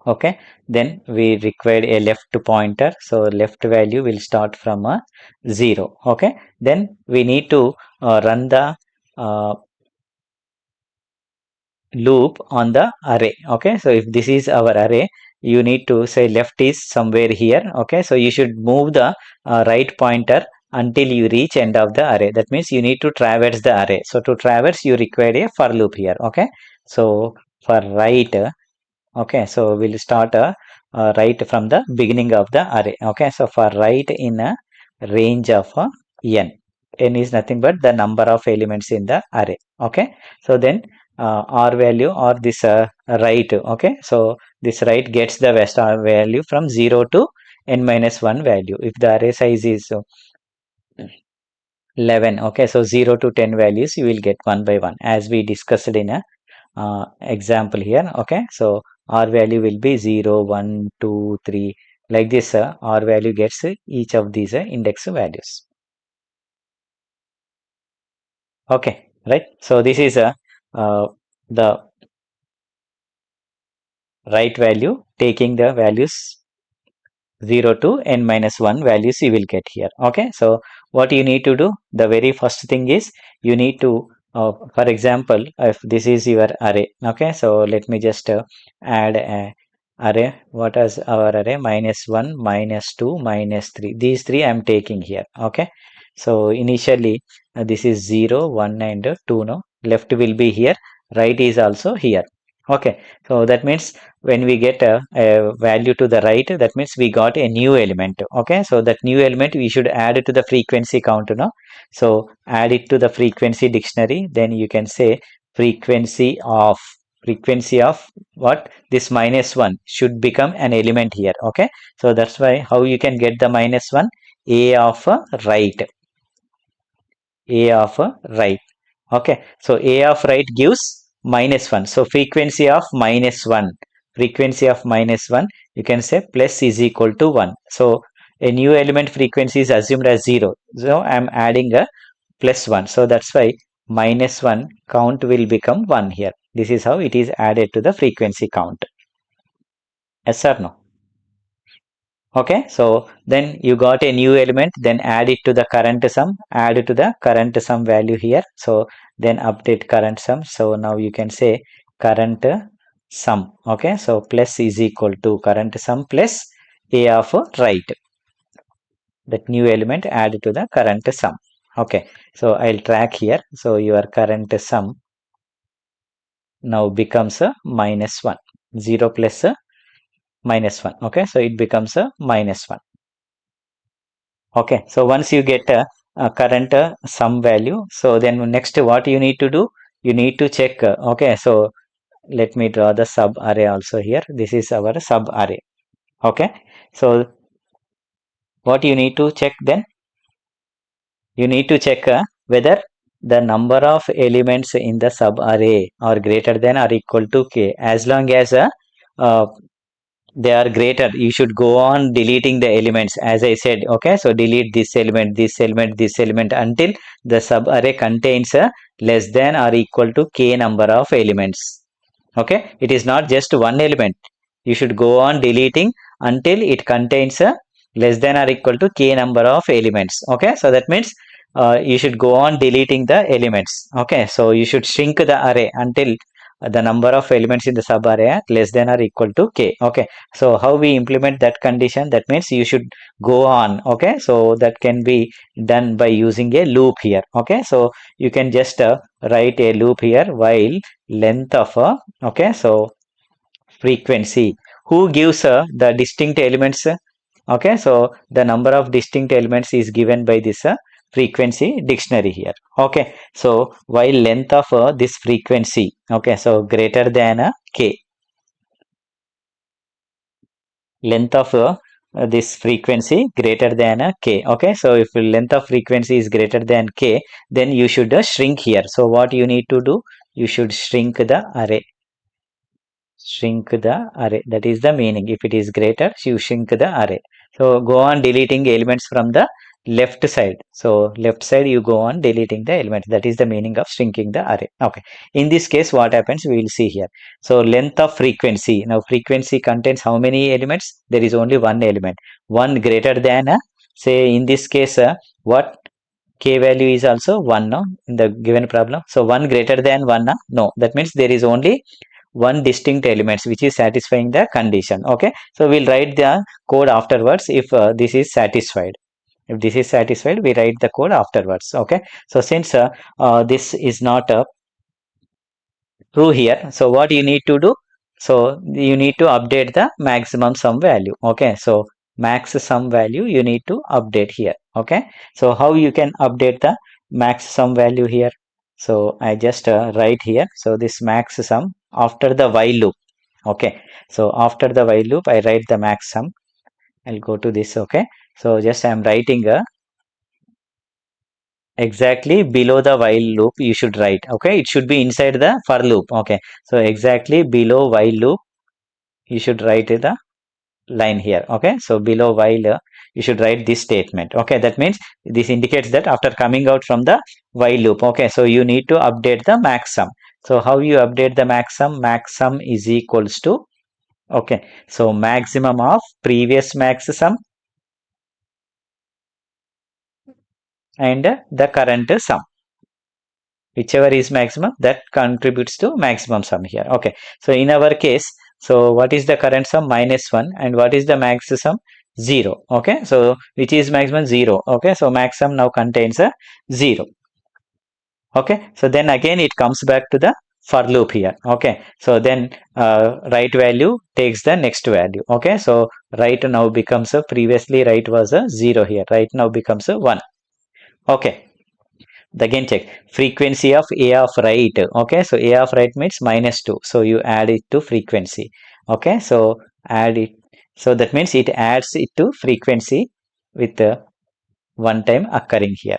Okay, then we required a left pointer, so left value will start from a 0. Okay, then we need to run the uh, loop on the array. Okay, so if this is our array, you need to say left is somewhere here. Okay, so you should move the right pointer until you reach end of the array. That means you need to traverse the array. So to traverse, you require a for loop here. Okay, so for right, okay, so we'll start right from the beginning of the array. Okay, so for right in a range of n is nothing but the number of elements in the array. Okay, so then r value, or this right. Okay, so this right gets the best r value from 0 to n minus 1 value. If the array size is 11, okay, so 0 to 10 values you will get one by one, as we discussed in a example here. Okay, so r value will be 0, 1, 2, 3, like this. R value gets each of these index values. Okay, right, so this is the right value, taking the values 0 to n minus 1 values you will get here. Okay, so what you need to do, the very first thing is, you need to for example, if this is your array. Okay, so let me just add a array. What is our array? -1, -2, -3, these three I am taking here. Okay, so initially this is 0, 1 and 2. No, left will be here, right is also here. Okay, so that means when we get a value to the right, that means we got a new element. Okay, so that new element we should add it to the frequency count. No, so add it to the frequency dictionary, then you can say frequency of frequency of what, this minus 1 should become an element here. Okay, so that's why how you can get the minus 1, a of right, a of right. Okay, so a of right gives minus 1, so frequency of minus 1, frequency of minus 1, you can say plus is equal to 1. So a new element frequency is assumed as 0, so I'm adding a plus 1, so that's why minus 1 count will become 1 here. This is how it is added to the frequency count. Yes or no? Okay, so then you got a new element, then add it to the current sum, add it to the current sum value here. So then update current sum. So now you can say current sum. Okay, so plus is equal to current sum plus a of right. That new element added to the current sum. Okay, so I'll track here. So your current sum now becomes a minus 1. 0 plus a minus 1. Okay, so it becomes a minus 1. Okay, so once you get a current sum value, so then next what you need to do, you need to check. Okay, so let me draw the sub array also here. This is our sub array. Okay, so what you need to check then? You need to check whether the number of elements in the sub array are greater than or equal to k. As long as uh, they are greater, you should go on deleting the elements, as I said. Okay, so delete this element, this element, this element until the sub array contains a less than or equal to k number of elements. Okay, it is not just one element, you should go on deleting until it contains a less than or equal to k number of elements. Okay, so that means you should go on deleting the elements. Okay, so you should shrink the array until the number of elements in the sub array are less than or equal to k. Okay, so how we implement that condition? That means you should go on. Okay, so that can be done by using a loop here. Okay, so you can just write a loop here while length of okay, so frequency, who gives the distinct elements. Okay, so the number of distinct elements is given by this frequency dictionary here. Okay, so while length of this frequency, okay, so greater than k, length of this frequency greater than k. Okay, so if length of frequency is greater than k, then you should shrink here. So what you need to do, you should shrink the array, shrink the array. That is the meaning. If it is greater, you shrink the array. So go on deleting elements from the left side. So left side you go on deleting the elements. That is the meaning of shrinking the array. Okay, in this case what happens, we will see here. So length of frequency, now frequency contains how many elements? There is only one element, one greater than say in this case what, k value is also 1 no, in the given problem. So 1 greater than 1 no, that means there is only one distinct elements which is satisfying the condition. Okay, so we'll write the code afterwards if this is satisfied. If this is satisfied, we write the code afterwards. Okay, so since this is not true here, so what you need to do, so you need to update the maximum sum value. Okay, so max sum value you need to update here. Okay, so how you can update the max sum value here? So I just write here, so this max sum after the while loop. Okay, so after the while loop I write the max sum. I'll go to this. Okay, so just I'm writing a exactly below the while loop you should write. Okay, it should be inside the for loop. Okay, so exactly below while loop you should write the line here. Okay, so below while you should write this statement. Okay, that means this indicates that after coming out from the while loop, okay, so you need to update the max sum. So how you update the max sum? Max sum is equals to, okay, so maximum of previous max sum and the current sum, whichever is maximum that contributes to maximum sum here. Okay, so in our case, so what is the current sum? Minus 1. And what is the max sum? 0. Okay, so which is maximum? 0. Okay, so max sum now contains a 0. Okay, so then again it comes back to the for loop here. Okay, so then right value takes the next value. Okay, so right now becomes a, previously right was a 0 here, right now becomes a 1. Okay, Again check frequency of a of right. Okay, so a of right means -2, so you add it to frequency. Okay, so add it, so that means it adds it to frequency with one time occurring here.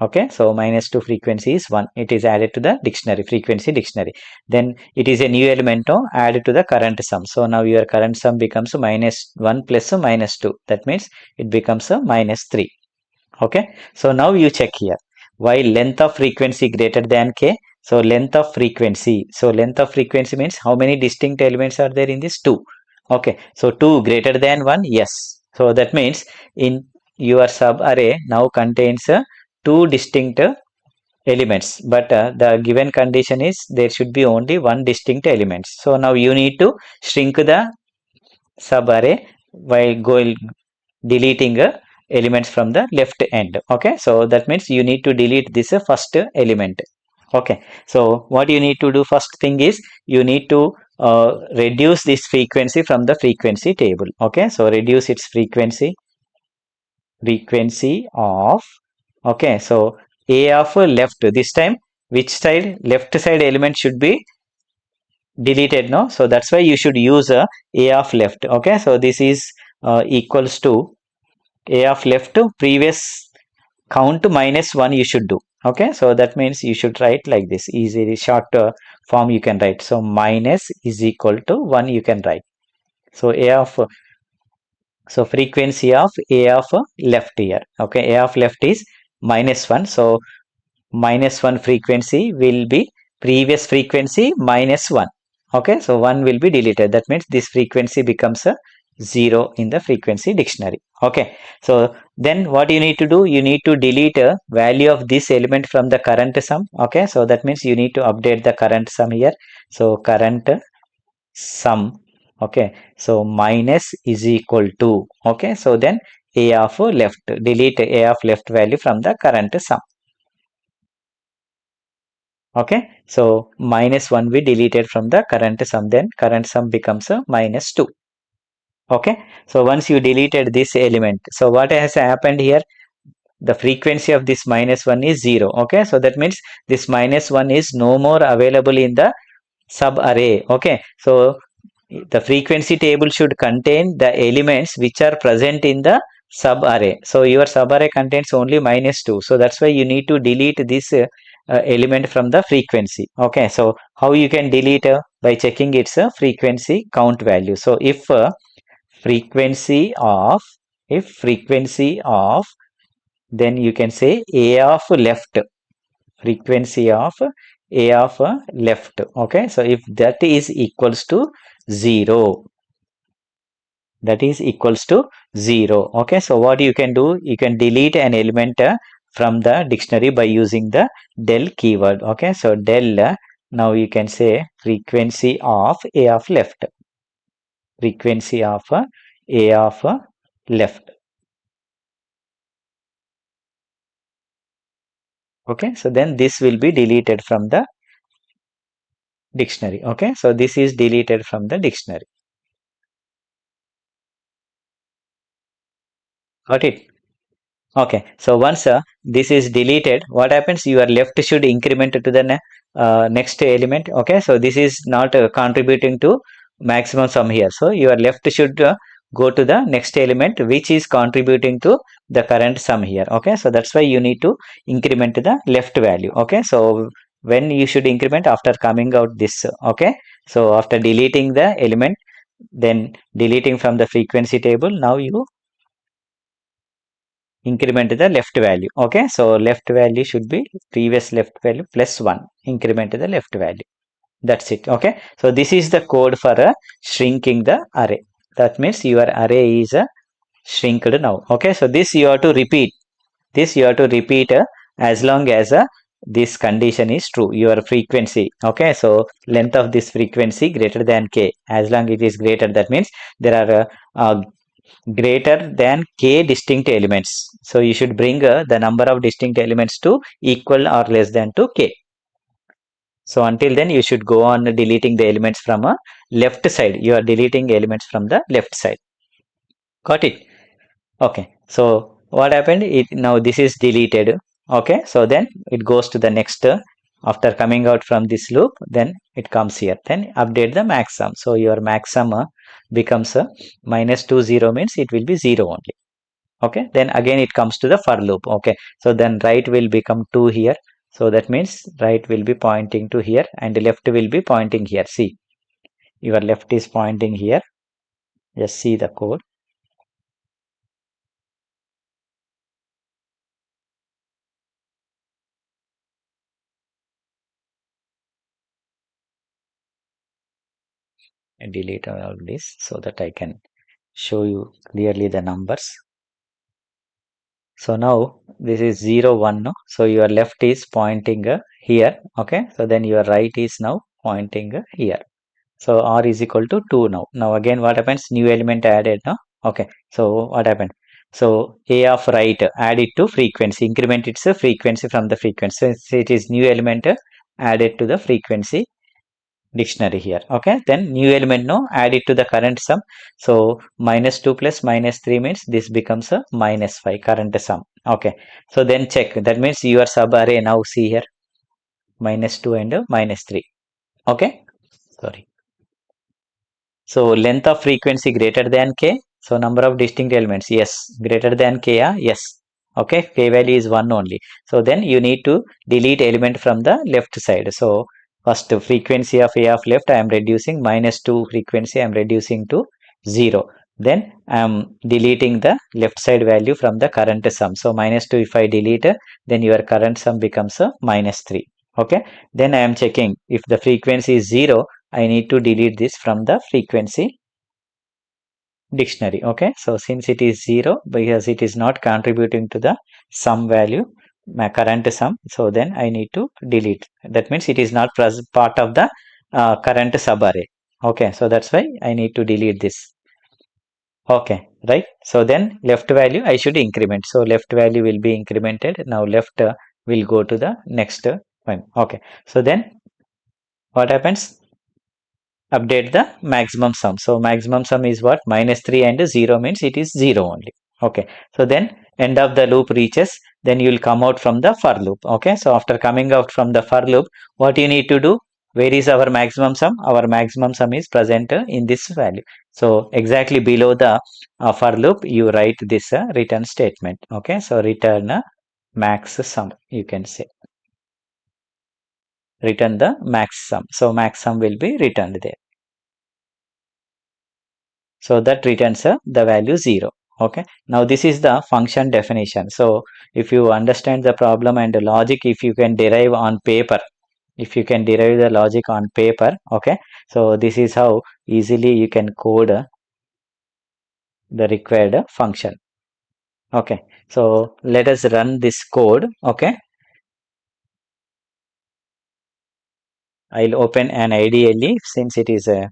Okay, so -2 frequency is 1, it is added to the dictionary, frequency dictionary. Then it is a new element, added to the current sum. So now your current sum becomes -1 plus -2, that means it becomes a -3. Okay, so now you check here, while length of frequency greater than k, so length of frequency, so length of frequency means how many distinct elements are there in this? 2. Okay, so 2 greater than 1, yes, so that means in your sub array now contains 2 distinct elements, but the given condition is there should be only one distinct element. So now you need to shrink the sub array while going deleting elements from the left end. Okay, so that means you need to delete this first element. Okay, so what you need to do first thing is you need to reduce this frequency from the frequency table. Okay, so reduce its frequency of, okay, so a of left, this time which side, left side element should be deleted, no, so that's why you should use a of left. Okay, so this is equals to a of left to previous count -1 you should do. Okay, so that means you should write like this, easy short form you can write. So minus is equal to 1 you can write. So a of, so frequency of a of left here. Okay, a of left is -1, so -1 frequency will be previous frequency -1. Okay, so 1 will be deleted, that means this frequency becomes a 0 in the frequency dictionary. Okay, so then what you need to do, you need to delete a value of this element from the current sum. Okay, so that means you need to update the current sum here. So current sum, okay, so minus is equal to, okay, so then a of left, delete a of left value from the current sum. Okay, so -1 we deleted from the current sum, then current sum becomes a -2. Okay, so once you deleted this element, so what has happened here, the frequency of this -1 is 0. Okay, so that means this -1 is no more available in the sub array. Okay, so the frequency table should contain the elements which are present in the sub array. So your sub array contains only -2, so that's why you need to delete this element from the frequency. Okay, so how you can delete by checking its frequency count value. So if frequency of, then you can say a of left, frequency of a of left. Okay, so if that is equals to 0, that is equals to 0. Okay, so what you can do, you can delete an element from the dictionary by using the del keyword. Okay, so del, now you can say frequency of a of left, frequency of a of left. Okay, so then this will be deleted from the dictionary. Okay, so this is deleted from the dictionary. Got it? Okay, so once this is deleted, what happens, your left should increment to the next element. Okay, so this is not contributing to maximum sum here, so your left should go to the next element which is contributing to the current sum here. Okay, so that's why you need to increment the left value. Okay, so when you should increment, after coming out this. Okay, so after deleting the element, then deleting from the frequency table, now you increment the left value. Okay, so left value should be previous left value plus 1, increment the left value, that's it. Okay, so this is the code for shrinking the array. That means your array is shrinked now. Okay, so this you have to repeat, as long as this condition is true, your frequency. Okay, so length of this frequency greater than k, as long it is greater, that means there are greater than k distinct elements. So you should bring the number of distinct elements to equal or less than to k. So until then you should go on deleting the elements from a left side. You are deleting elements from the left side. Got it? Okay. So what happened? Now this is deleted. Okay, so then it goes to the next, after coming out from this loop, then it comes here. Then update the max sum. So your max sum becomes minus 2 0 means it will be 0 only. Okay, then again it comes to the for loop. Okay, so then right will become 2 here. So that means right will be pointing to here and left will be pointing here. See, your left is pointing here. Just see the code. And delete all this so that I can show you clearly the numbers. So now this is 0 1, no? So your left is pointing here. Okay, so then your right is now pointing here. So r is equal to 2 now. Now again what happens? New element added, no? Okay, so what happened? So a of right, add it to frequency, increment its frequency from the frequency. So it is new element added to the frequency dictionary here. Okay, then new element, no, add it to the current sum. So minus 2 plus minus 3 means this becomes a minus 5 current sum. Okay, so then check, that means your sub array now see here minus 2 and minus 3. Okay, sorry. So length of frequency greater than k. So number of distinct elements, yes, greater than k, yes. Okay, k value is 1 only. So then you need to delete element from the left side. So first frequency of a of left I am reducing, minus 2 frequency I am reducing to 0. Then I am deleting the left side value from the current sum. So minus 2 if I delete, then your current sum becomes a minus 3. Okay, then I am checking if the frequency is 0, I need to delete this from the frequency dictionary. Okay, so since it is 0, because it is not contributing to the sum value, my current sum, so then I need to delete. That means it is not part of the current subarray. Okay, so that's why I need to delete this. Okay, right. So then left value I should increment. So left value will be incremented. Now left will go to the next one. Okay, so then what happens? Update the maximum sum. So maximum sum is what? Minus 3 and 0 means it is 0 only. Okay. So then end of the loop reaches, then you will come out from the for loop. Okay. So after coming out from the for loop, what you need to do? Where is our maximum sum? Our maximum sum is present in this value. So exactly below the for loop, you write this return statement. Okay. So return max sum, you can say. Return the max sum. So max sum will be returned there. So that returns the value 0. Okay, now this is the function definition. So if you understand the problem and the logic, if you can derive on paper, if you can derive the logic on paper, okay, so this is how easily you can code the required function. Okay, so let us run this code. Okay, I'll open an IDLE since it is a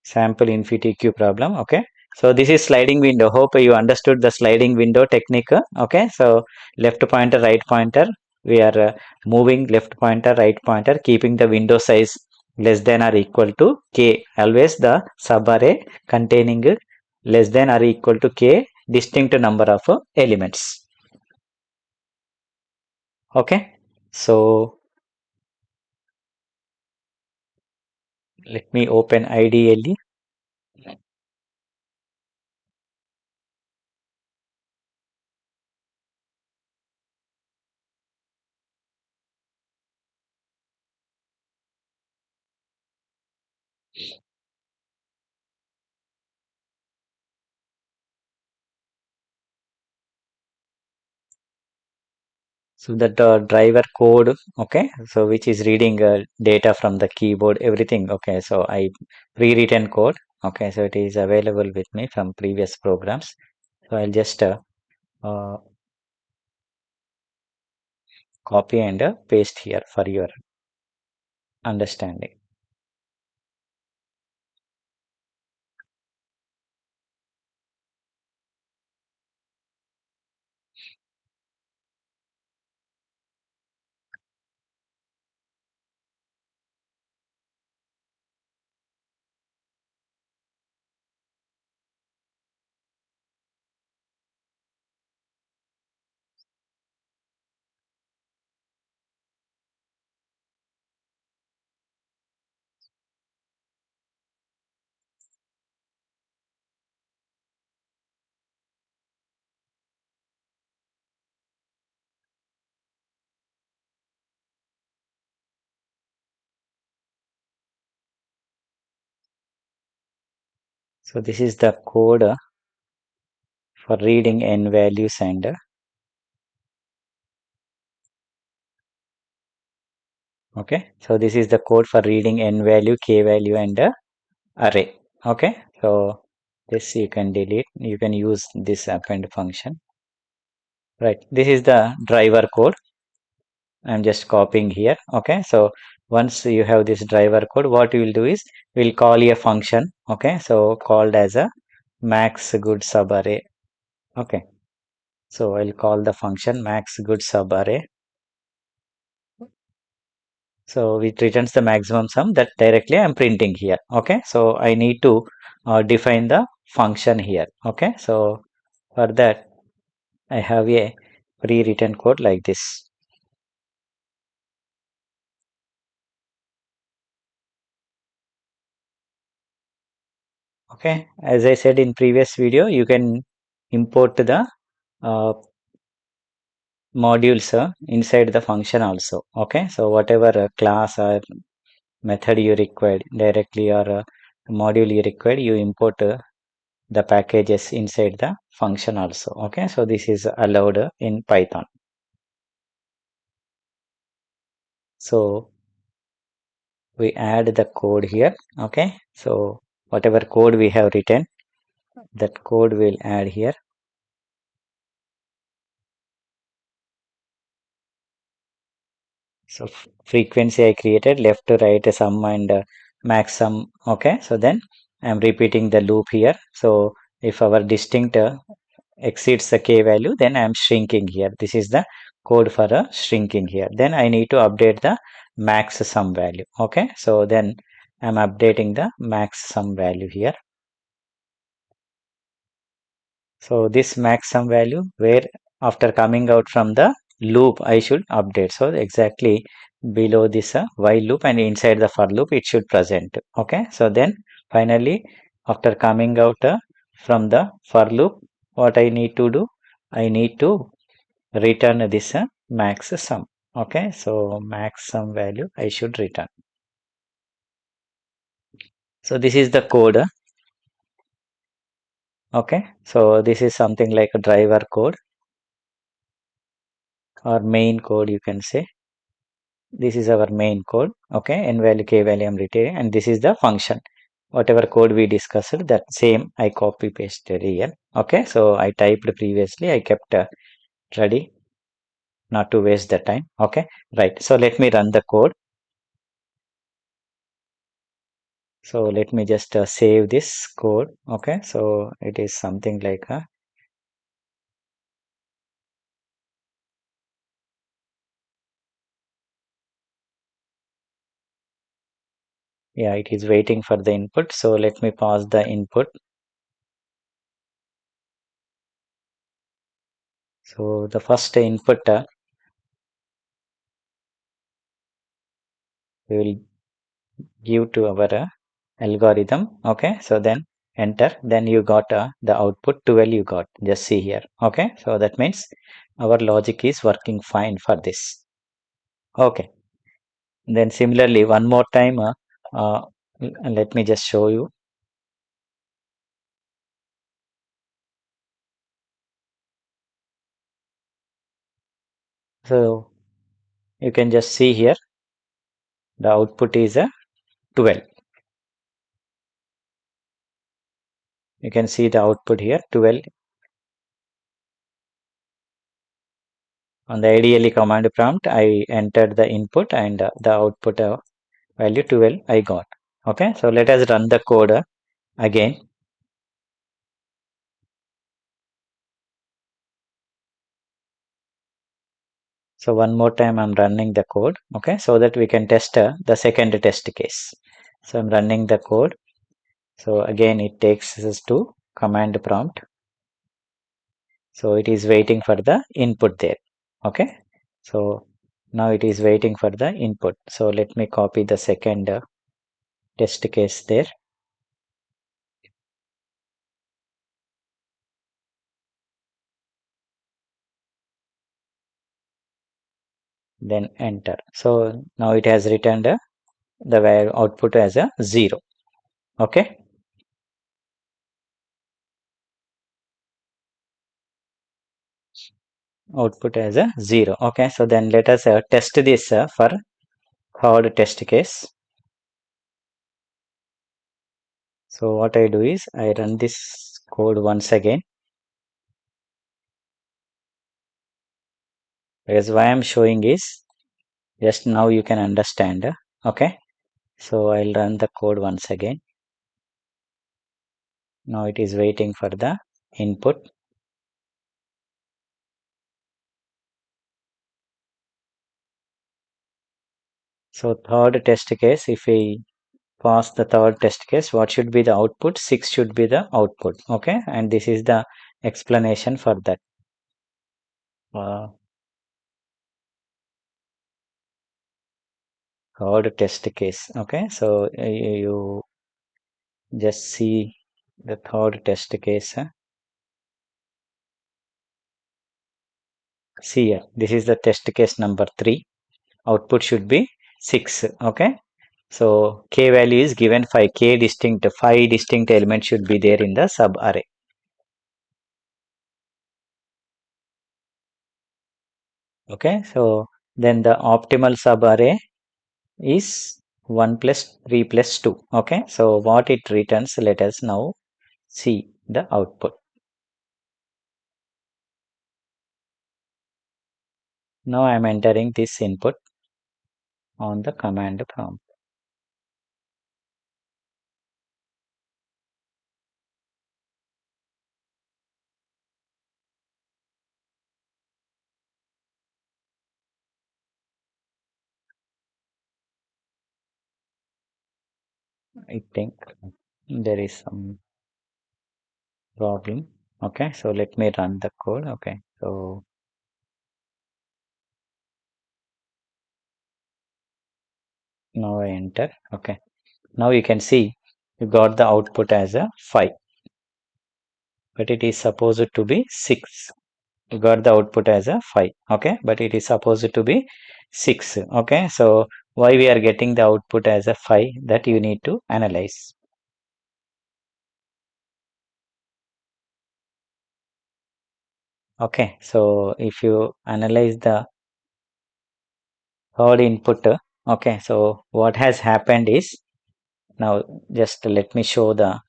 sample infitq problem. Okay, so this is sliding window. Hope you understood the sliding window technique. Okay, so left pointer, right pointer, we are moving left pointer, right pointer, keeping the window size less than or equal to k. Always the subarray containing less than or equal to k distinct number of elements. Okay, so let me open IDLE. So that driver code, okay, so which is reading data from the keyboard, everything. Okay, so I pre-written code. Okay, so it is available with me from previous programs. So I'll just uh, copy and paste here for your understanding. So this is the code for reading n values and okay. So this is the code for reading n value, k value and array. Okay. So this you can delete. You can use this append function. Right. This is the driver code. I'm just copying here. Okay. So once you have this driver code, what you will do is we'll call a function. Okay. So called as a max good subarray. Okay. So I'll call the function max good subarray. So it returns the maximum sum that directly I'm printing here. Okay. So I need to define the function here. Okay. So for that I have a pre-written code like this. Okay. As I said in previous video, you can import the uh, modules inside the function also. Okay. So whatever class or method you required directly or module you required, you import the packages inside the function also. Okay, so this is allowed in Python. So we add the code here. Okay, so whatever code we have written, that code will add here. So frequency I created left to right sum and max sum. Okay, so then I'm repeating the loop here. So if our distinct exceeds the k value, then I'm shrinking here. This is the code for a shrinking here. Then I need to update the max sum value. Okay, so then I'm updating the max sum value here. So this max sum value where after coming out from the loop I should update. So exactly below this while loop and inside the for loop it should present. Okay, so then finally after coming out from the for loop, what I need to do, I need to return this max sum. Okay, so max sum value I should return. So this is the code. Okay, so this is something like a driver code or main code you can say. This is our main code. Okay, n value, k value I'm retaining, and this is the function. Whatever code we discussed, that same I copy pasted here. Okay, so I typed previously, I kept ready not to waste the time. Okay, right. So let me run the code. So let me just save this code. Okay, so it is something like yeah, it is waiting for the input. So let me pause the input. So the first input we will give to our algorithm. Okay, so then enter, then you got the output 12 you got, just see here. Okay, so that means our logic is working fine for this. Okay, then similarly one more time uh, let me just show you. So you can just see here the output is a 12. You can see the output here 12 on the ideally command prompt. I entered the input and the output value 12 I got. Okay, so let us run the code again. So one more time I'm running the code. Okay, so that we can test the second test case. So I'm running the code. So again it takes us to command prompt. So it is waiting for the input there. Okay, so now it is waiting for the input. So let me copy the second test case there. Then enter. So now it has returned the value output as a 0. Okay, output as a 0. Okay, so then let us test this for third test case. So what I do is I run this code once again, because why I'm showing is just now you can understand. Okay, so I'll run the code once again. Now it is waiting for the input. So third test case, if we pass the third test case, what should be the output? 6 should be the output. Okay, and this is the explanation for that. Third test case. Okay, so you just see the third test case. See here, this is the test case number 3. Output should be 6. Okay, so k value is given 5. 5 distinct elements should be there in the sub array. Okay, so then the optimal sub array is 1 plus 3 plus 2. Okay, so what it returns, let us now see the output. Now I am entering this input on the command prompt. I think there is some problem. Okay, so let me run the code. Okay, so now I enter. Okay, now you can see you got the output as a 5, but it is supposed to be 6. You got the output as a 5. Okay, but it is supposed to be 6. Okay, so why we are getting the output as a 5, that you need to analyze. Okay, so if you analyze the third input, okay, so what has happened is, now just let me show the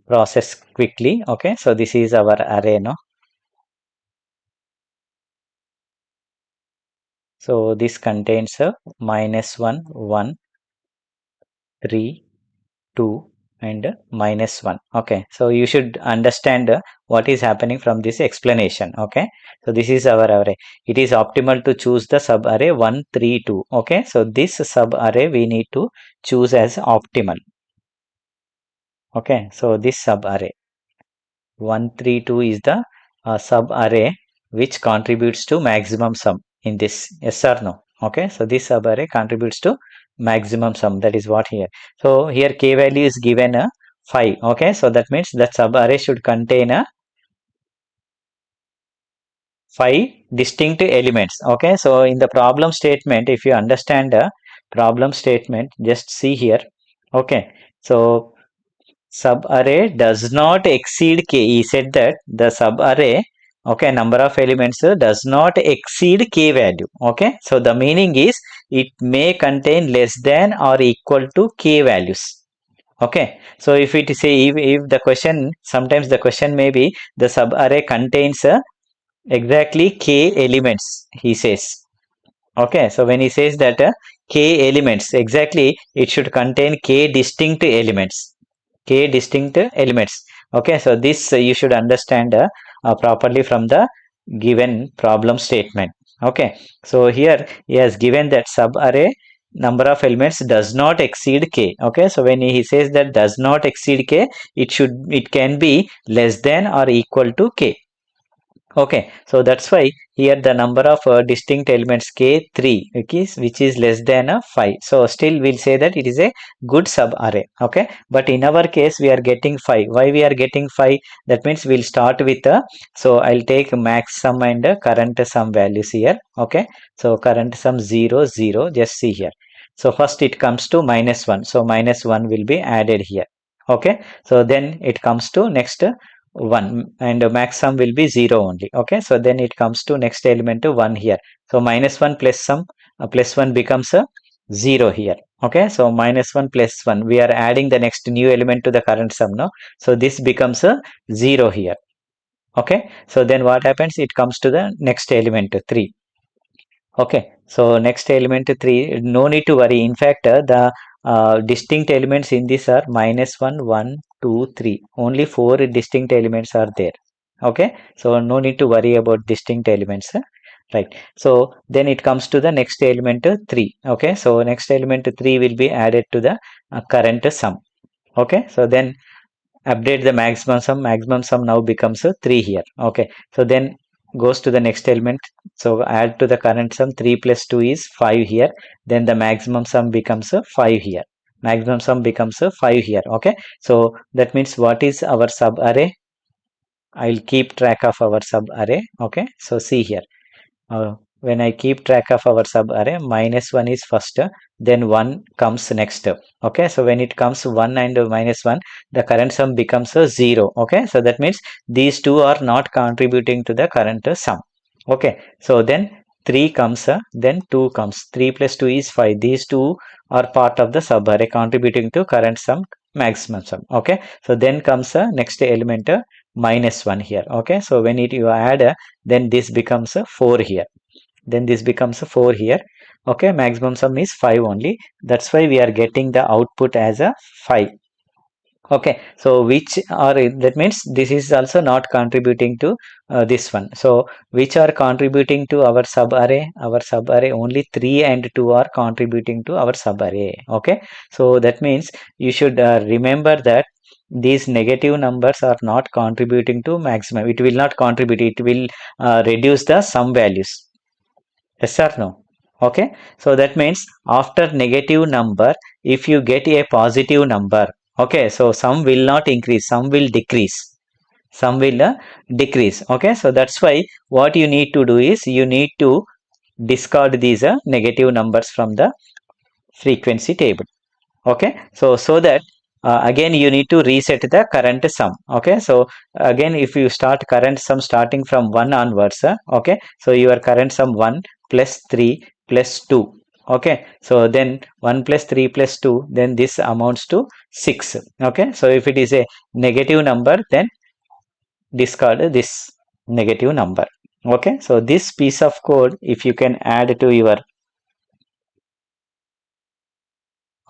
process quickly. Okay, so this is our array, no? So this contains a -1, 1, 3, 2 and -1. Okay, so you should understand what is happening from this explanation. Okay, so this is our array. It is optimal to choose the sub array 1, 3, 2. Okay, so this sub array we need to choose as optimal. Okay, so this sub array 1, 3, 2 is the sub array which contributes to maximum sum in this. Yes or no? Okay, so this sub array contributes to maximum sum. That is what here. So here k value is given a 5. Okay, so that means that sub array should contain a 5 distinct elements. Okay, so in the problem statement, if you understand the problem statement, just see here. Okay, so sub array does not exceed k. He said that the sub array, okay, number of elements does not exceed k value. Okay, so the meaning is it may contain less than or equal to k values. Okay, so if it say if the question, sometimes the question may be the sub array contains exactly k elements, he says. Okay, so when he says that k elements, exactly it should contain k distinct elements. K distinct elements. Okay, so this you should understand properly from the given problem statement. Okay, so here he has given that sub array number of elements does not exceed k. Okay, so when he says that does not exceed k, it can be less than or equal to k. Okay, so that's why here the number of distinct elements k3, okay, which is less than a 5. So still we'll say that it is a good sub array. Okay, but in our case we are getting 5. Why we are getting 5? That means we'll start with a, so I'll take max sum and current sum values here. Okay, so current sum 0, 0, just see here. So first it comes to -1. So -1 will be added here. Okay, so then it comes to next 1 and max sum will be 0 only. Okay, so then it comes to next element to 1 here. So minus 1 plus sum plus 1 becomes a 0 here. Okay, so minus 1 plus 1, we are adding the next new element to the current sum now. So this becomes a 0 here. Okay, so then what happens? It comes to the next element 3. Okay, so next element 3, no need to worry. In fact, the distinct elements in this are minus 1, 1, 2, 3. Only 4 distinct elements are there. Okay, so no need to worry about distinct elements. Right, so then it comes to the next element 3. Okay, so next element 3 will be added to the current sum. Okay, so then update the maximum sum now becomes a 3 here. Okay, so then goes to the next element, so add to the current sum. 3 plus 2 is 5 here, then the maximum sum becomes a 5 here, maximum sum becomes a 5 here. Okay, so that means what is our sub array? I'll keep track of our sub array. Okay, so see here, when I keep track of our sub array, minus 1 is first, then 1 comes next. Okay, so when it comes 1 and minus 1, the current sum becomes a 0. Okay, so that means these two are not contributing to the current sum. Okay, so then 3 comes, then 2 comes. 3 plus 2 is 5. These two are part of the sub array contributing to current sum, maximum sum. Okay, so then comes next element minus 1 here. Okay, so when you add, then this becomes a 4 here, then this becomes a 4 here. Okay, maximum sum is 5 only, that's why we are getting the output as a 5. Okay, so which are, that means this is also not contributing to this one. So which are contributing to our sub array? Our sub array, only 3 and 2 are contributing to our sub array. Okay, so that means you should remember that these negative numbers are not contributing to maximum. It will not contribute, it will reduce the sum values. Yes or no? Okay, so that means after negative number, if you get a positive number, okay, so sum will not increase, sum will decrease. Sum will decrease. Okay, so that's why what you need to do is you need to discard these negative numbers from the frequency table. Okay, so that again you need to reset the current sum. Okay, so again if you start current sum starting from 1 onwards, okay, so your current sum 1 plus 3 plus 2. Okay, so then 1 plus 3 plus 2, then this amounts to 6. Okay, so if it is a negative number, then discard this negative number. Okay, so this piece of code, if you can add to your,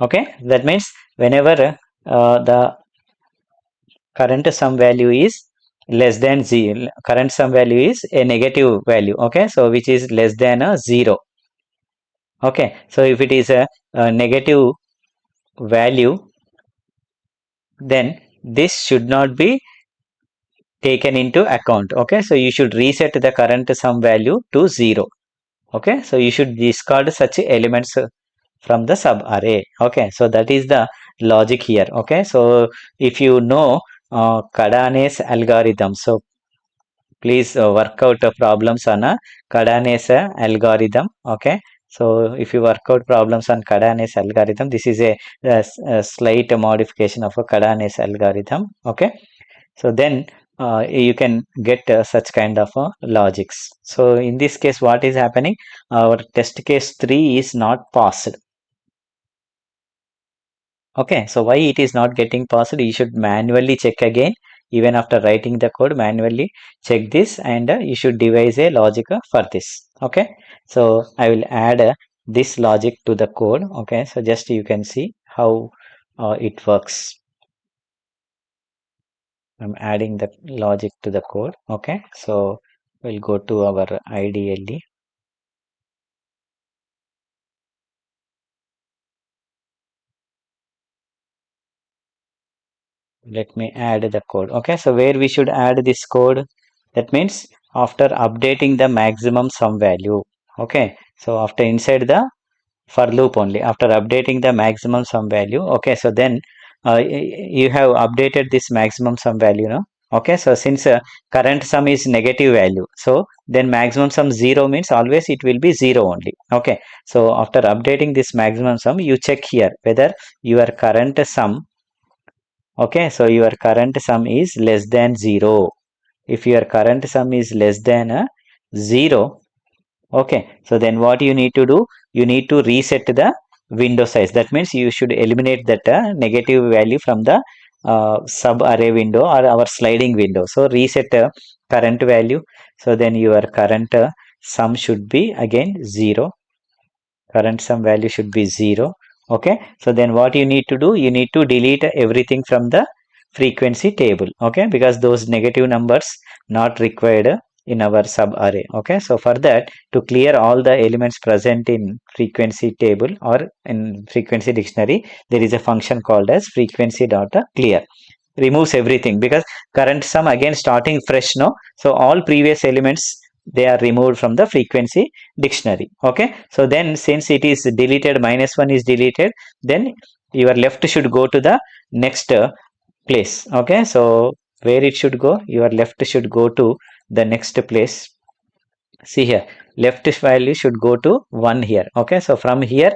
okay, that means whenever the current sum value is less than 0, current sum value is a negative value. Okay, so which is less than a 0. Okay, so if it is a negative value, then this should not be taken into account. Okay, so you should reset the current sum value to 0. Okay, so you should discard such elements from the sub array. Okay, so that is the logic here. Okay, so if you know Kadane's algorithm, so please work out problems on a Kadane's algorithm. Okay, so if you work out problems on Kadane's algorithm, this is a slight modification of a Kadane's algorithm. Okay, so then you can get such kind of logics. So in this case, what is happening? Our test case 3 is not passed. Okay, so why it is not getting passed? You should manually check again. Even after writing the code, manually check this, and you should devise a logic for this. Okay, so I will add this logic to the code. Okay, so just you can see how it works. I'm adding the logic to the code. Okay, so we'll go to our IDLE. Let me add the code. Okay, so where we should add this code? That means after updating the maximum sum value. Okay, so after inside the for loop only, after updating the maximum sum value. Okay, so then you have updated this maximum sum value now. Okay, so since current sum is negative value, so then maximum sum 0 means always it will be 0 only. Okay, so after updating this maximum sum, you check here whether your current sum, Okay, so your current sum is less than 0. If your current sum is less than 0, okay, so then what you need to do? You need to reset the window size. That means you should eliminate that negative value from the sub array window or our sliding window. So reset current value. So then your current sum should be again 0. Current sum value should be 0. Okay, so then what you need to do? You need to delete everything from the frequency table. Okay, because those negative numbers not required in our sub array. Okay, so for that, to clear all the elements present in frequency table or in frequency dictionary, there is a function called as frequency dot clear. Removes everything because current sum again starting fresh, no, so all previous elements, they are removed from the frequency dictionary. Okay, so then since it is deleted, -1 is deleted, then your left should go to the next place. Okay, so where it should go? Your left should go to the next place. See here, left value should go to 1 here. Okay, so from here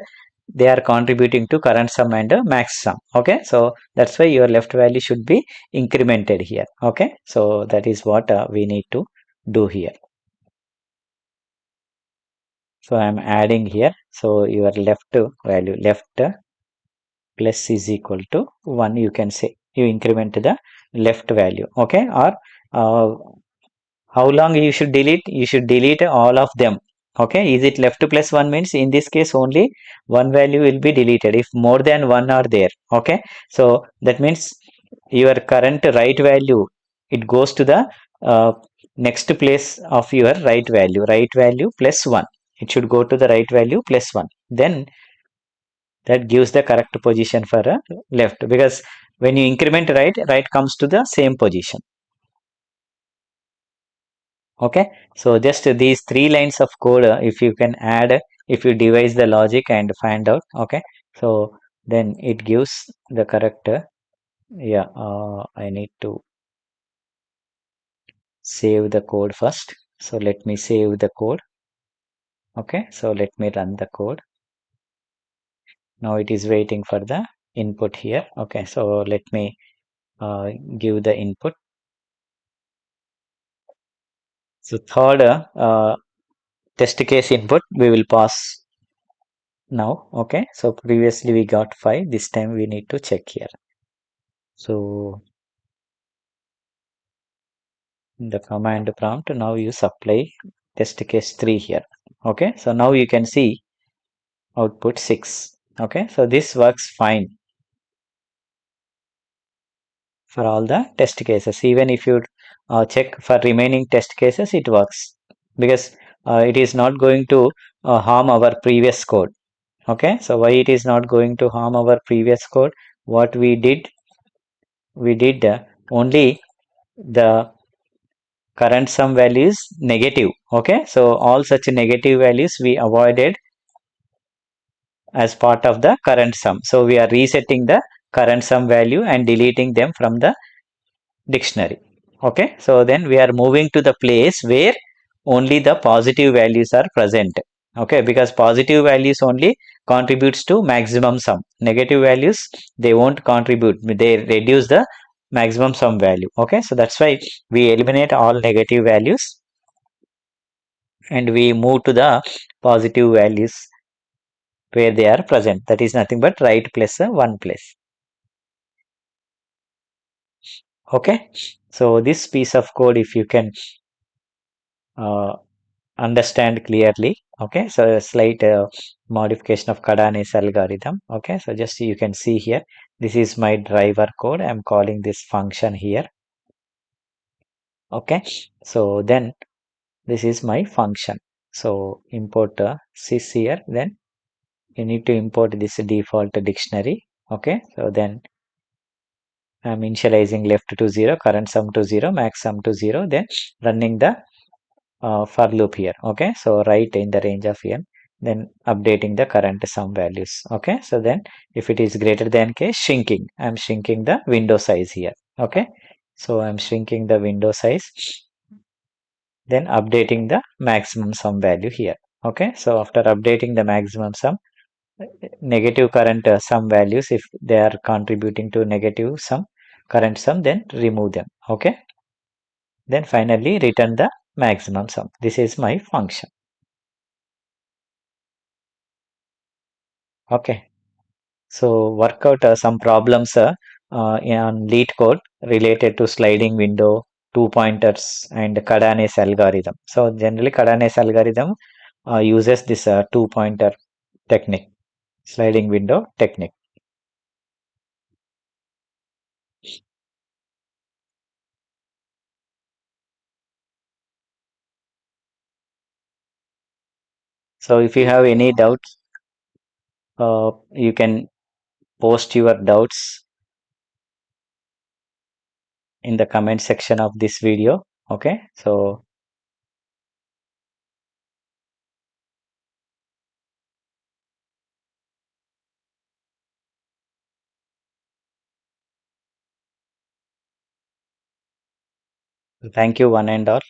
they are contributing to current sum and max sum. Okay, so that's why your left value should be incremented here. Okay, so that is what we need to do here. So I'm adding here. So your left value, left plus is equal to 1, you can say. You increment the left value. Okay, or uh, how long you should delete? You should delete all of them. Okay, is it left plus 1 means in this case only one value will be deleted if more than one are there. Okay, so that means your current right value, it goes to the uh, next place of your right value plus 1. It should go to the right value plus 1. Then that gives the correct position for left, because when you increment right comes to the same position. Okay, so just these 3 lines of code, if you can add, if you devise the logic and find out. Okay, so then it gives the correct yeah, I need to save the code first. So let me save the code. Okay, so let me run the code. Now it is waiting for the input here. Okay, so let me give the input. So third test case input we will pass now. Okay, so previously we got 5, this time we need to check here. So the command prompt, now you supply test case 3 here. Okay, so now you can see output 6. Okay, so this works fine for all the test cases. Even if you check for remaining test cases, it works because it is not going to harm our previous code. Okay, so why it is not going to harm our previous code? What we did, only the current sum value is negative. Okay, so all such negative values we avoided as part of the current sum. So we are resetting the current sum value and deleting them from the dictionary. Okay, so then we are moving to the place where only the positive values are present. Okay, because positive values only contributes to maximum sum. Negative values, they won't contribute, they reduce the maximum sum value. Okay, so that's why we eliminate all negative values and we move to the positive values where they are present. That is nothing but right plus 1 place. Okay, so this piece of code, if you can uh, understand clearly. Okay, so a slight modification of Kadani's algorithm. Okay, so just you can see here, this is my driver code. I'm calling this function here. Okay, so then this is my function. So import sys here, then you need to import this default dictionary. Okay, so then I'm initializing left to 0, current sum to 0, max sum to 0, then running the for loop here. Okay, so right in the range of n, then updating the current sum values. Okay, so then if it is greater than k, shrinking, I'm shrinking the window size here. Okay, so I'm shrinking the window size, then updating the maximum sum value here. Okay, so after updating the maximum sum, negative current sum values, if they are contributing to negative sum, current sum, then remove them. Okay. Then finally return the maximum sum. This is my function. Okay. So work out some problems on lead code related to sliding window, two pointers, and Kadane's algorithm. So generally Kadane's algorithm uses this two pointer technique, sliding window technique. So if you have any doubts, you can post your doubts in the comment section of this video. Okay. So thank you one and all.